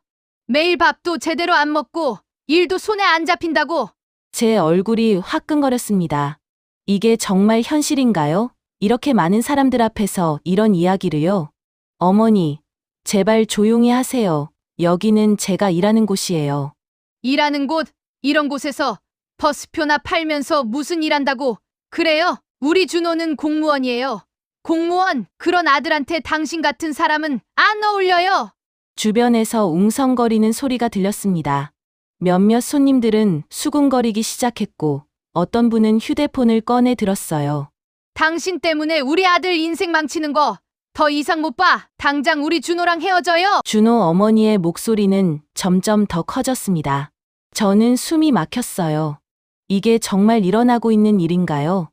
매일 밥도 제대로 안 먹고 일도 손에 안 잡힌다고. 제 얼굴이 화끈거렸습니다. 이게 정말 현실인가요? 이렇게 많은 사람들 앞에서 이런 이야기를요? 어머니, 제발 조용히 하세요. 여기는 제가 일하는 곳이에요. 일하는 곳, 이런 곳에서 버스표나 팔면서 무슨 일한다고. 그래요? 우리 준호는 공무원이에요. 공무원, 그런 아들한테 당신 같은 사람은 안 어울려요. 주변에서 웅성거리는 소리가 들렸습니다. 몇몇 손님들은 수군거리기 시작했고 어떤 분은 휴대폰을 꺼내 들었어요. 당신 때문에 우리 아들 인생 망치는 거 더 이상 못 봐. 당장 우리 준호랑 헤어져요. 준호 어머니의 목소리는 점점 더 커졌습니다. 저는 숨이 막혔어요. 이게 정말 일어나고 있는 일인가요?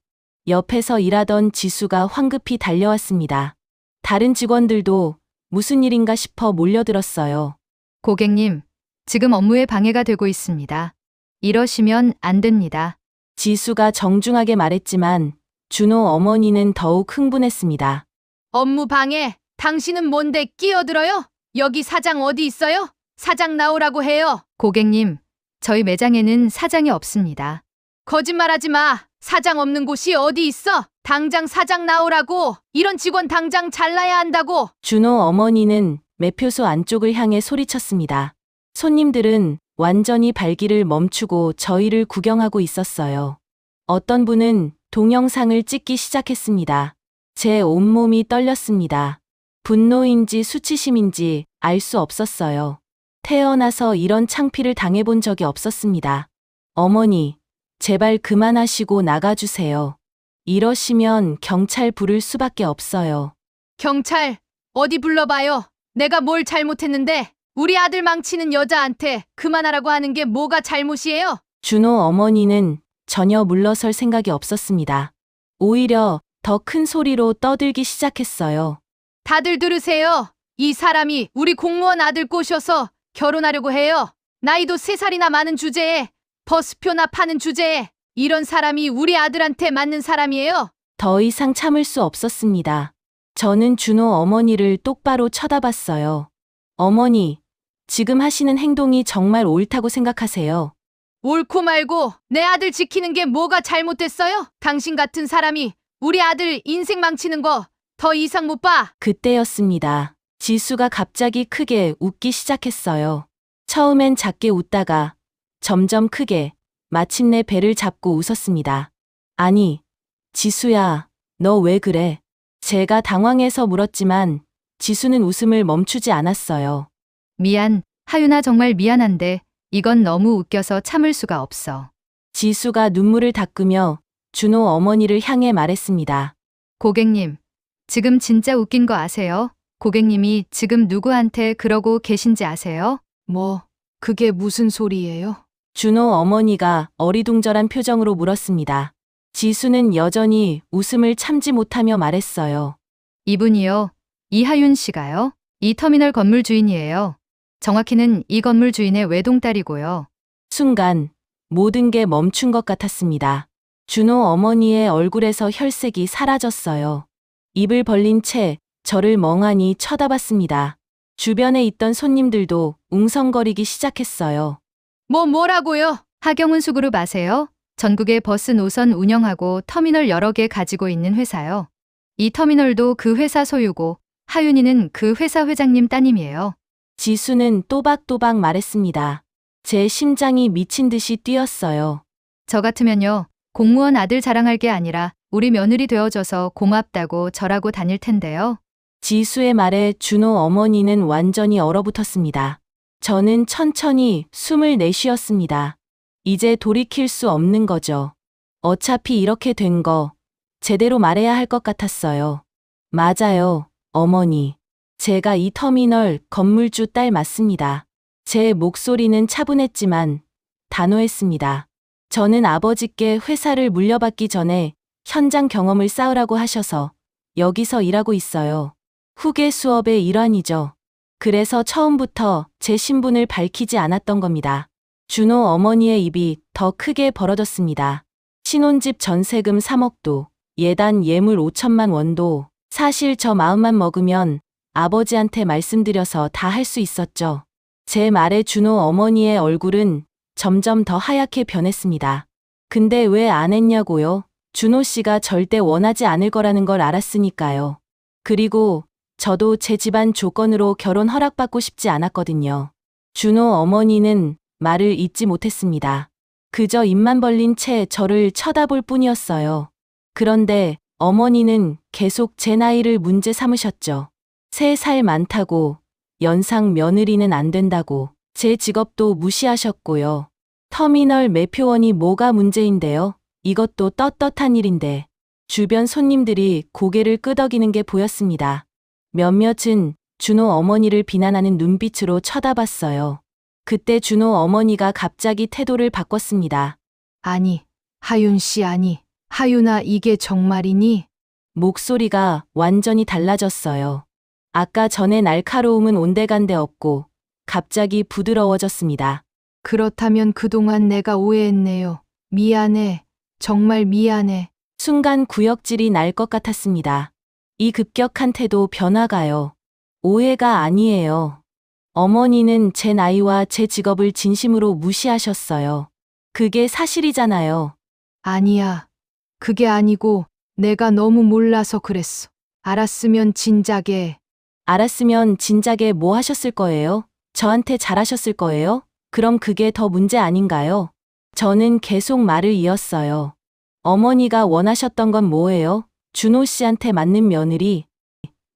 옆에서 일하던 지수가 황급히 달려왔습니다. 다른 직원들도 무슨 일인가 싶어 몰려들었어요. 고객님, 지금 업무에 방해가 되고 있습니다. 이러시면 안 됩니다. 지수가 정중하게 말했지만 준호 어머니는 더욱 흥분했습니다. 업무 방해. 당신은 뭔데 끼어들어요? 여기 사장 어디 있어요? 사장 나오라고 해요. 고객님, 저희 매장에는 사장이 없습니다. 거짓말하지 마. 사장 없는 곳이 어디 있어? 당장 사장 나오라고. 이런 직원 당장 잘라야 한다고. 준호 어머니는 매표소 안쪽을 향해 소리쳤습니다. 손님들은 완전히 발길을 멈추고 저희를 구경하고 있었어요. 어떤 분은 동영상을 찍기 시작했습니다. 제 온몸이 떨렸습니다. 분노인지 수치심인지 알 수 없었어요. 태어나서 이런 창피를 당해본 적이 없었습니다. 어머니, 제발 그만하시고 나가주세요. 이러시면 경찰 부를 수밖에 없어요. 경찰, 어디 불러봐요. 내가 뭘 잘못했는데 우리 아들 망치는 여자한테 그만하라고 하는 게 뭐가 잘못이에요? 준호 어머니는 전혀 물러설 생각이 없었습니다. 오히려 더 큰 소리로 떠들기 시작했어요. 다들 들으세요. 이 사람이 우리 공무원 아들 꼬셔서 결혼하려고 해요. 나이도 3살이나 많은 주제에 버스표나 파는 주제에 이런 사람이 우리 아들한테 맞는 사람이에요. 더 이상 참을 수 없었습니다. 저는 준호 어머니를 똑바로 쳐다봤어요. 어머니, 지금 하시는 행동이 정말 옳다고 생각하세요? 옳고 말고 내 아들 지키는 게 뭐가 잘못됐어요? 당신 같은 사람이 우리 아들 인생 망치는 거 더 이상 못 봐. 그때였습니다. 지수가 갑자기 크게 웃기 시작했어요. 처음엔 작게 웃다가 점점 크게, 마침내 배를 잡고 웃었습니다. 아니, 지수야, 너 왜 그래? 제가 당황해서 물었지만 지수는 웃음을 멈추지 않았어요. 미안, 하윤아 정말 미안한데 이건 너무 웃겨서 참을 수가 없어. 지수가 눈물을 닦으며 준호 어머니를 향해 말했습니다. 고객님, 지금 진짜 웃긴 거 아세요? 고객님이 지금 누구한테 그러고 계신지 아세요? 뭐, 그게 무슨 소리예요? 준호 어머니가 어리둥절한 표정으로 물었습니다. 지수는 여전히 웃음을 참지 못하며 말했어요. 이분이요. 이하윤 씨가요. 이 터미널 건물 주인이에요. 정확히는 이 건물 주인의 외동딸이고요. 순간 모든 게 멈춘 것 같았습니다. 준호 어머니의 얼굴에서 혈색이 사라졌어요. 입을 벌린 채 저를 멍하니 쳐다봤습니다. 주변에 있던 손님들도 웅성거리기 시작했어요. 뭐라고요? 하경운 수그룹 아세요? 전국에 버스 노선 운영하고 터미널 여러 개 가지고 있는 회사요. 이 터미널도 그 회사 소유고 하윤이는 그 회사 회장님 따님이에요. 지수는 또박또박 말했습니다. 제 심장이 미친 듯이 뛰었어요. 저 같으면요. 공무원 아들 자랑할 게 아니라 우리 며느리 되어줘서 고맙다고 절하고 다닐 텐데요. 지수의 말에 준호 어머니는 완전히 얼어붙었습니다. 저는 천천히 숨을 내쉬었습니다. 이제 돌이킬 수 없는 거죠. 어차피 이렇게 된 거 제대로 말해야 할 것 같았어요. 맞아요, 어머니. 제가 이 터미널 건물주 딸 맞습니다. 제 목소리는 차분했지만 단호했습니다. 저는 아버지께 회사를 물려받기 전에 현장 경험을 쌓으라고 하셔서 여기서 일하고 있어요. 후계 수업의 일환이죠. 그래서 처음부터 제 신분을 밝히지 않았던 겁니다. 준호 어머니의 입이 더 크게 벌어졌습니다. 신혼집 전세금 3억도, 예단 예물 5천만 원도 사실 저 마음만 먹으면 아버지한테 말씀드려서 다 할 수 있었죠. 제 말에 준호 어머니의 얼굴은 점점 더 하얗게 변했습니다. 근데 왜 안 했냐고요? 준호 씨가 절대 원하지 않을 거라는 걸 알았으니까요. 그리고 저도 제 집안 조건으로 결혼 허락받고 싶지 않았거든요. 준호 어머니는 말을 잇지 못했습니다. 그저 입만 벌린 채 저를 쳐다볼 뿐이었어요. 그런데 어머니는 계속 제 나이를 문제 삼으셨죠. 3살 많다고, 연상 며느리는 안 된다고, 제 직업도 무시하셨고요. 터미널 매표원이 뭐가 문제인데요? 이것도 떳떳한 일인데. 주변 손님들이 고개를 끄덕이는 게 보였습니다. 몇몇은 준호 어머니를 비난하는 눈빛으로 쳐다봤어요. 그때 준호 어머니가 갑자기 태도를 바꿨습니다. 아니, 하윤 씨 아니, 하윤아 이게 정말이니? 목소리가 완전히 달라졌어요. 아까 전에 날카로움은 온데간데 없고 갑자기 부드러워졌습니다. 그렇다면 그동안 내가 오해했네요. 미안해. 정말 미안해. 순간 구역질이 날 것 같았습니다. 이 급격한 태도 변화가요. 오해가 아니에요. 어머니는 제 나이와 제 직업을 진심으로 무시하셨어요. 그게 사실이잖아요. 아니야. 그게 아니고 내가 너무 몰라서 그랬어. 알았으면 진작에. 알았으면 진작에 뭐 하셨을 거예요? 저한테 잘하셨을 거예요? 그럼 그게 더 문제 아닌가요? 저는 계속 말을 이었어요. 어머니가 원하셨던 건 뭐예요? 준호 씨한테 맞는 며느리,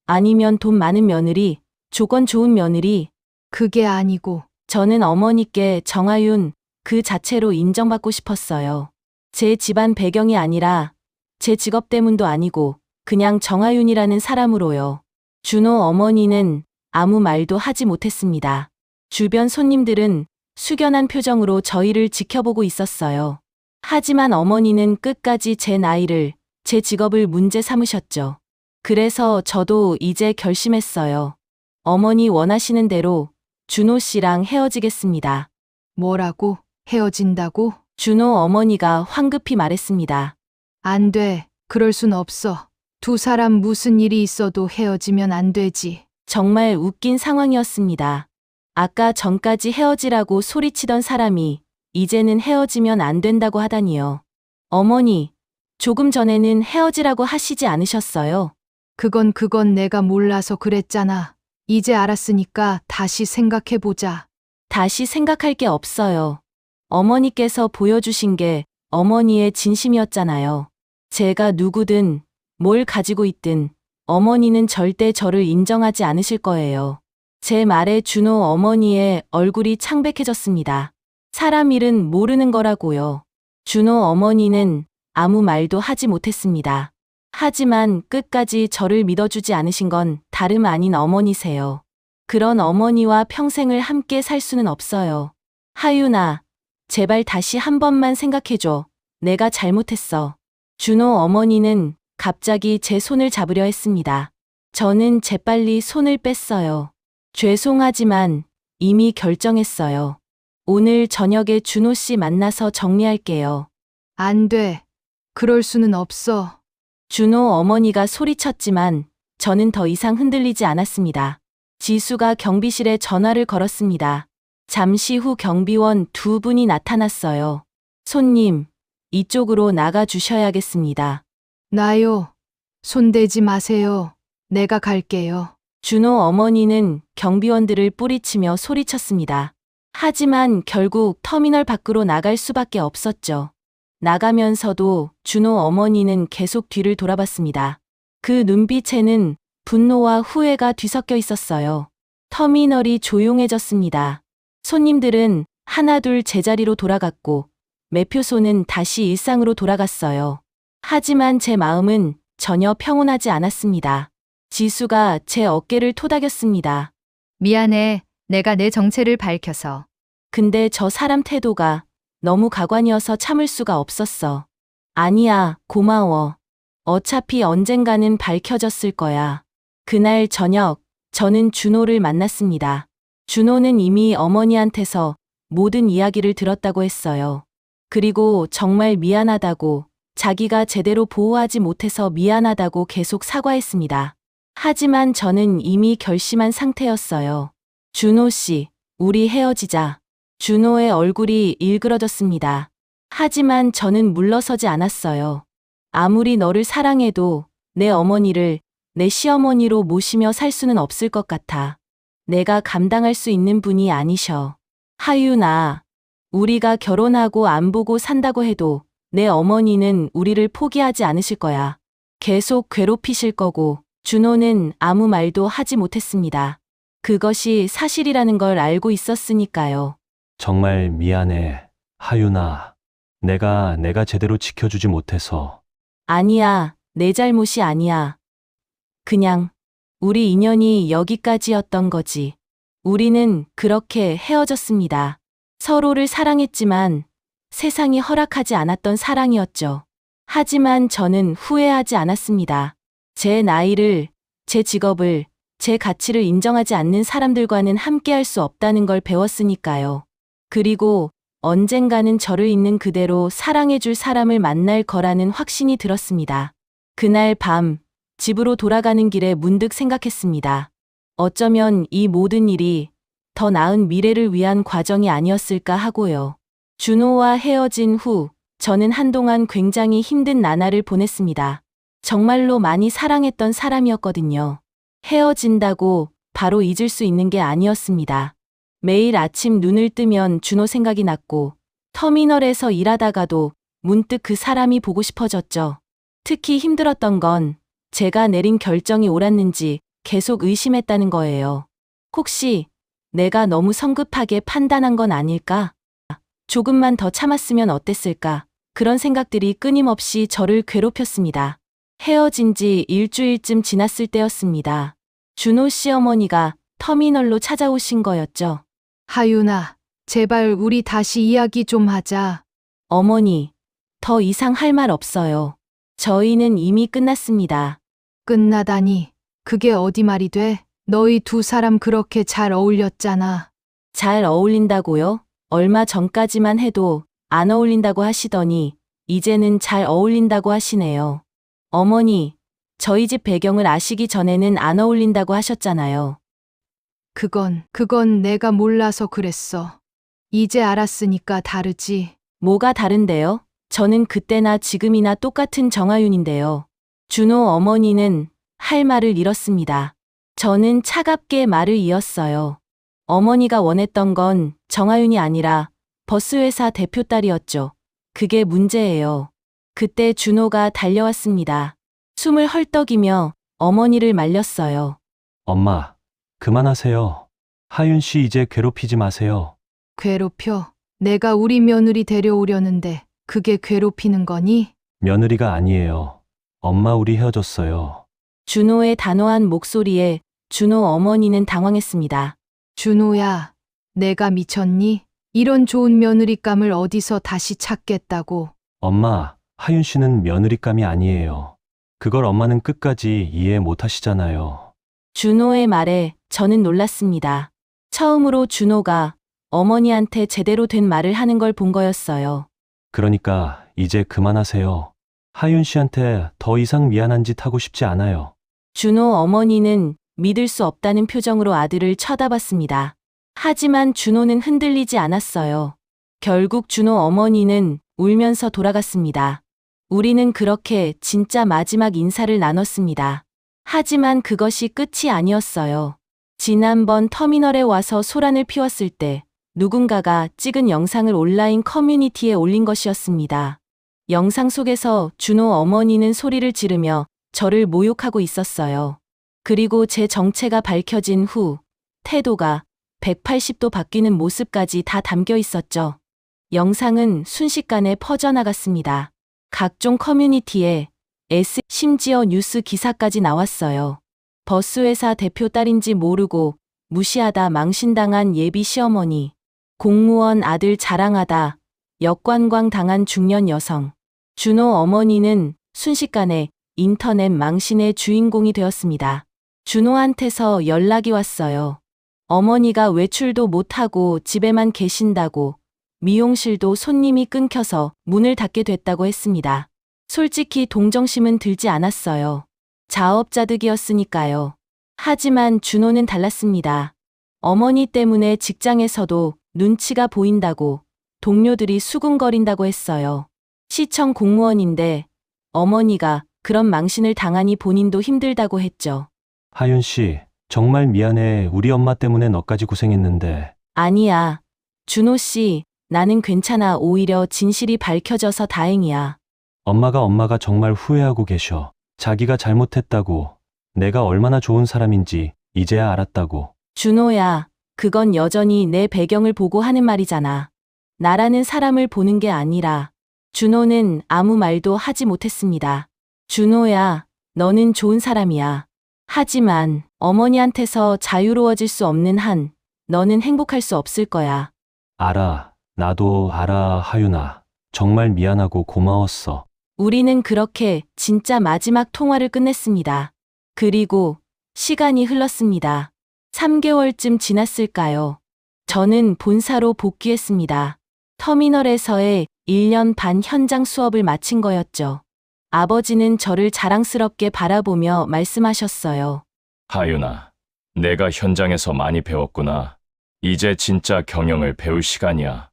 아니면 돈 많은 며느리, 조건 좋은 며느리. 그게 아니고. 저는 어머니께 정하윤 그 자체로 인정받고 싶었어요. 제 집안 배경이 아니라 제 직업 때문도 아니고 그냥 정하윤이라는 사람으로요. 준호 어머니는 아무 말도 하지 못했습니다. 주변 손님들은 숙연한 표정으로 저희를 지켜보고 있었어요. 하지만 어머니는 끝까지 제 나이를, 제 직업을 문제 삼으셨죠. 그래서 저도 이제 결심했어요. 어머니 원하시는 대로 준호 씨랑 헤어지겠습니다. 뭐라고? 헤어진다고? 준호 어머니가 황급히 말했습니다. 안 돼. 그럴 순 없어. 두 사람 무슨 일이 있어도 헤어지면 안 되지. 정말 웃긴 상황이었습니다. 아까 전까지 헤어지라고 소리치던 사람이 이제는 헤어지면 안 된다고 하다니요. 어머니, 조금 전에는 헤어지라고 하시지 않으셨어요? 그건 내가 몰라서 그랬잖아. 이제 알았으니까 다시 생각해보자. 다시 생각할 게 없어요. 어머니께서 보여주신 게 어머니의 진심이었잖아요. 제가 누구든 뭘 가지고 있든 어머니는 절대 저를 인정하지 않으실 거예요. 제 말에 준호 어머니의 얼굴이 창백해졌습니다. 사람 일은 모르는 거라고요. 준호 어머니는 아무 말도 하지 못했습니다. 하지만 끝까지 저를 믿어주지 않으신 건 다름 아닌 어머니세요. 그런 어머니와 평생을 함께 살 수는 없어요. 하윤아, 제발 다시 한 번만 생각해줘. 내가 잘못했어. 준호 어머니는 갑자기 제 손을 잡으려 했습니다. 저는 재빨리 손을 뺐어요. 죄송하지만 이미 결정했어요. 오늘 저녁에 준호 씨 만나서 정리할게요. 안 돼. 그럴 수는 없어. 준호 어머니가 소리쳤지만 저는 더 이상 흔들리지 않았습니다. 지수가 경비실에 전화를 걸었습니다. 잠시 후 경비원 2분이 나타났어요. 손님, 이쪽으로 나가 주셔야겠습니다. 나요. 손대지 마세요. 내가 갈게요. 준호 어머니는 경비원들을 뿌리치며 소리쳤습니다. 하지만 결국 터미널 밖으로 나갈 수밖에 없었죠. 나가면서도 준호 어머니는 계속 뒤를 돌아봤습니다. 그 눈빛에는 분노와 후회가 뒤섞여 있었어요. 터미널이 조용해졌습니다. 손님들은 하나둘 제자리로 돌아갔고 매표소는 다시 일상으로 돌아갔어요. 하지만 제 마음은 전혀 평온하지 않았습니다. 지수가 제 어깨를 토닥였습니다. 미안해. 내가 내 정체를 밝혀서. 근데 저 사람 태도가 너무 가관이어서 참을 수가 없었어. 아니야, 고마워. 어차피 언젠가는 밝혀졌을 거야. 그날 저녁, 저는 준호를 만났습니다. 준호는 이미 어머니한테서 모든 이야기를 들었다고 했어요. 그리고 정말 미안하다고, 자기가 제대로 보호하지 못해서 미안하다고 계속 사과했습니다. 하지만 저는 이미 결심한 상태였어요. 준호 씨, 우리 헤어지자. 준호의 얼굴이 일그러졌습니다. 하지만 저는 물러서지 않았어요. 아무리 너를 사랑해도 내 어머니를 내 시어머니로 모시며 살 수는 없을 것 같아. 내가 감당할 수 있는 분이 아니셔. 하윤아, 우리가 결혼하고 안 보고 산다고 해도 내 어머니는 우리를 포기하지 않으실 거야. 계속 괴롭히실 거고. 준호는 아무 말도 하지 못했습니다. 그것이 사실이라는 걸 알고 있었으니까요. 정말 미안해, 하윤아. 내가 제대로 지켜주지 못해서. 아니야, 내 잘못이 아니야. 그냥 우리 인연이 여기까지였던 거지. 우리는 그렇게 헤어졌습니다. 서로를 사랑했지만 세상이 허락하지 않았던 사랑이었죠. 하지만 저는 후회하지 않았습니다. 제 나이를, 제 직업을, 제 가치를 인정하지 않는 사람들과는 함께할 수 없다는 걸 배웠으니까요. 그리고 언젠가는 저를 있는 그대로 사랑해줄 사람을 만날 거라는 확신이 들었습니다. 그날 밤, 집으로 돌아가는 길에 문득 생각했습니다. 어쩌면 이 모든 일이 더 나은 미래를 위한 과정이 아니었을까 하고요. 준호와 헤어진 후, 저는 한동안 굉장히 힘든 나날을 보냈습니다. 정말로 많이 사랑했던 사람이었거든요. 헤어진다고 바로 잊을 수 있는 게 아니었습니다. 매일 아침 눈을 뜨면 준호 생각이 났고, 터미널에서 일하다가도 문득 그 사람이 보고 싶어졌죠. 특히 힘들었던 건 제가 내린 결정이 옳았는지 계속 의심했다는 거예요. 혹시 내가 너무 성급하게 판단한 건 아닐까? 조금만 더 참았으면 어땠을까? 그런 생각들이 끊임없이 저를 괴롭혔습니다. 헤어진 지 일주일쯤 지났을 때였습니다. 준호 씨 어머니가 터미널로 찾아오신 거였죠. 하윤아, 제발 우리 다시 이야기 좀 하자. 어머니, 더 이상 할 말 없어요. 저희는 이미 끝났습니다. 끝나다니. 그게 어디 말이 돼? 너희 두 사람 그렇게 잘 어울렸잖아. 잘 어울린다고요? 얼마 전까지만 해도 안 어울린다고 하시더니 이제는 잘 어울린다고 하시네요. 어머니, 저희 집 배경을 아시기 전에는 안 어울린다고 하셨잖아요. 그건 내가 몰라서 그랬어. 이제 알았으니까 다르지. 뭐가 다른데요? 저는 그때나 지금이나 똑같은 정하윤인데요. 준호 어머니는 할 말을 잃었습니다. 저는 차갑게 말을 이었어요. 어머니가 원했던 건 정하윤이 아니라 버스회사 대표 딸이었죠. 그게 문제예요. 그때 준호가 달려왔습니다. 숨을 헐떡이며 어머니를 말렸어요. 엄마, 그만하세요. 하윤 씨 이제 괴롭히지 마세요. 괴롭혀. 내가 우리 며느리 데려오려는데 그게 괴롭히는 거니? 며느리가 아니에요. 엄마 우리 헤어졌어요. 준호의 단호한 목소리에 준호 어머니는 당황했습니다. 준호야, 내가 미쳤니? 이런 좋은 며느리감을 어디서 다시 찾겠다고. 엄마, 하윤 씨는 며느리감이 아니에요. 그걸 엄마는 끝까지 이해 못 하시잖아요. 준호의 말에 저는 놀랐습니다. 처음으로 준호가 어머니한테 제대로 된 말을 하는 걸 본 거였어요. 그러니까 이제 그만하세요. 하윤 씨한테 더 이상 미안한 짓 하고 싶지 않아요. 준호 어머니는 믿을 수 없다는 표정으로 아들을 쳐다봤습니다. 하지만 준호는 흔들리지 않았어요. 결국 준호 어머니는 울면서 돌아갔습니다. 우리는 그렇게 진짜 마지막 인사를 나눴습니다. 하지만 그것이 끝이 아니었어요. 지난번 터미널에 와서 소란을 피웠을 때 누군가가 찍은 영상을 온라인 커뮤니티에 올린 것이었습니다. 영상 속에서 준호 어머니는 소리를 지르며 저를 모욕하고 있었어요. 그리고 제 정체가 밝혀진 후 태도가 180도 바뀌는 모습까지 다 담겨 있었죠. 영상은 순식간에 퍼져나갔습니다. 각종 커뮤니티에 심지어 뉴스 기사까지 나왔어요. 버스회사 대표 딸인지 모르고 무시하다 망신당한 예비 시어머니, 공무원 아들 자랑하다 역관광 당한 중년 여성. 준호 어머니는 순식간에 인터넷 망신의 주인공이 되었습니다. 준호한테서 연락이 왔어요. 어머니가 외출도 못하고 집에만 계신다고, 미용실도 손님이 끊겨서 문을 닫게 됐다고 했습니다. 솔직히 동정심은 들지 않았어요. 자업자득이었으니까요. 하지만 준호는 달랐습니다. 어머니 때문에 직장에서도 눈치가 보인다고, 동료들이 수군거린다고 했어요. 시청 공무원인데 어머니가 그런 망신을 당하니 본인도 힘들다고 했죠. 하윤 씨, 정말 미안해. 우리 엄마 때문에 너까지 고생했는데. 아니야. 준호 씨, 나는 괜찮아. 오히려 진실이 밝혀져서 다행이야. 엄마가 정말 후회하고 계셔. 자기가 잘못했다고. 내가 얼마나 좋은 사람인지 이제야 알았다고. 준호야, 그건 여전히 내 배경을 보고 하는 말이잖아. 나라는 사람을 보는 게 아니라. 준호는 아무 말도 하지 못했습니다. 준호야, 너는 좋은 사람이야. 하지만 어머니한테서 자유로워질 수 없는 한 너는 행복할 수 없을 거야. 알아. 나도 알아, 하윤아. 정말 미안하고 고마웠어. 우리는 그렇게 진짜 마지막 통화를 끝냈습니다. 그리고 시간이 흘렀습니다. 3개월쯤 지났을까요? 저는 본사로 복귀했습니다. 터미널에서의 1년 반 현장 수업을 마친 거였죠. 아버지는 저를 자랑스럽게 바라보며 말씀하셨어요. 하윤아, 내가 현장에서 많이 배웠구나. 이제 진짜 경영을 배울 시간이야.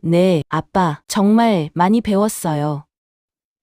네, 아빠, 정말 많이 배웠어요.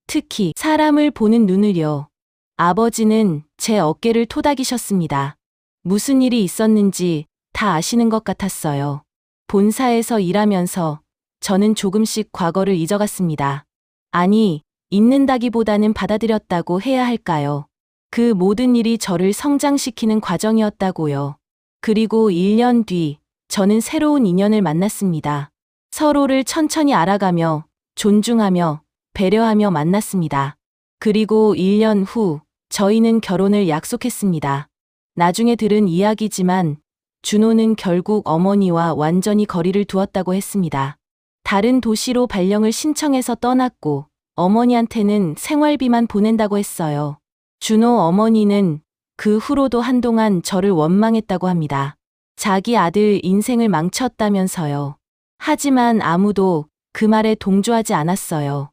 특히 사람을 보는 눈을요. 아버지는 제 어깨를 토닥이셨습니다. 무슨 일이 있었는지 다 아시는 것 같았어요. 본사에서 일하면서 저는 조금씩 과거를 잊어갔습니다. 아니, 잊는다기보다는 받아들였다고 해야 할까요? 그 모든 일이 저를 성장시키는 과정이었다고요. 그리고 1년 뒤 저는 새로운 인연을 만났습니다. 서로를 천천히 알아가며 존중하며 배려하며 만났습니다. 그리고 1년 후 저희는 결혼을 약속했습니다. 나중에 들은 이야기지만 준호는 결국 어머니와 완전히 거리를 두었다고 했습니다. 다른 도시로 발령을 신청해서 떠났고 어머니한테는 생활비만 보낸다고 했어요. 준호 어머니는 그 후로도 한동안 저를 원망했다고 합니다. 자기 아들 인생을 망쳤다면서요. 하지만 아무도 그 말에 동조하지 않았어요.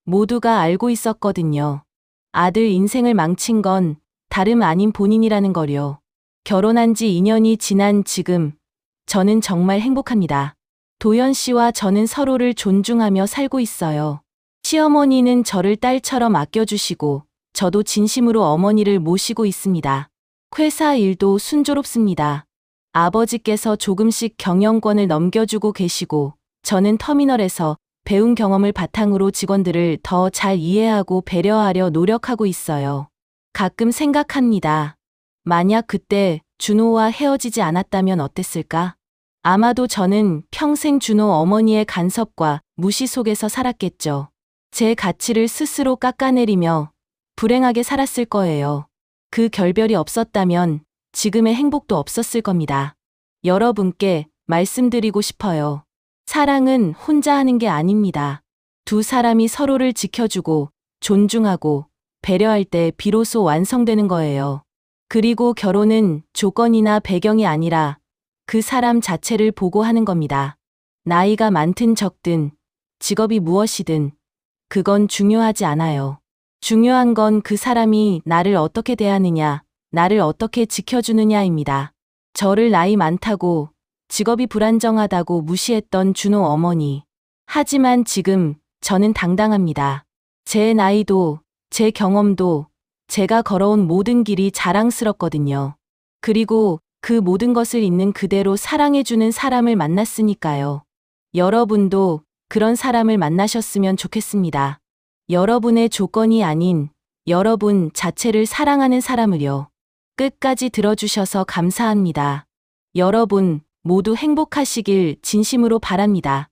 모두가 알고 있었거든요. 아들 인생을 망친 건 다름 아닌 본인이라는 거요. 결혼한 지 2년이 지난 지금 저는 정말 행복합니다. 도연 씨와 저는 서로를 존중하며 살고 있어요. 시어머니는 저를 딸처럼 아껴주시고 저도 진심으로 어머니를 모시고 있습니다. 회사 일도 순조롭습니다. 아버지께서 조금씩 경영권을 넘겨주고 계시고 저는 터미널에서 배운 경험을 바탕으로 직원들을 더 잘 이해하고 배려하려 노력하고 있어요. 가끔 생각합니다. 만약 그때 준호와 헤어지지 않았다면 어땠을까? 아마도 저는 평생 준호 어머니의 간섭과 무시 속에서 살았겠죠. 제 가치를 스스로 깎아내리며 불행하게 살았을 거예요. 그 결별이 없었다면 지금의 행복도 없었을 겁니다. 여러분께 말씀드리고 싶어요. 사랑은 혼자 하는 게 아닙니다. 두 사람이 서로를 지켜주고 존중하고 배려할 때 비로소 완성되는 거예요. 그리고 결혼은 조건이나 배경이 아니라 그 사람 자체를 보고 하는 겁니다. 나이가 많든 적든 직업이 무엇이든 그건 중요하지 않아요. 중요한 건 그 사람이 나를 어떻게 대하느냐, 나를 어떻게 지켜주느냐입니다. 저를 나이 많다고 직업이 불안정하다고 무시했던 준호 어머니. 하지만 지금 저는 당당합니다. 제 나이도 제 경험도 제가 걸어온 모든 길이 자랑스럽거든요. 그리고 그 모든 것을 있는 그대로 사랑해주는 사람을 만났으니까요. 여러분도 그런 사람을 만나셨으면 좋겠습니다. 여러분의 조건이 아닌 여러분 자체를 사랑하는 사람을요. 끝까지 들어주셔서 감사합니다. 여러분 모두 행복하시길 진심으로 바랍니다.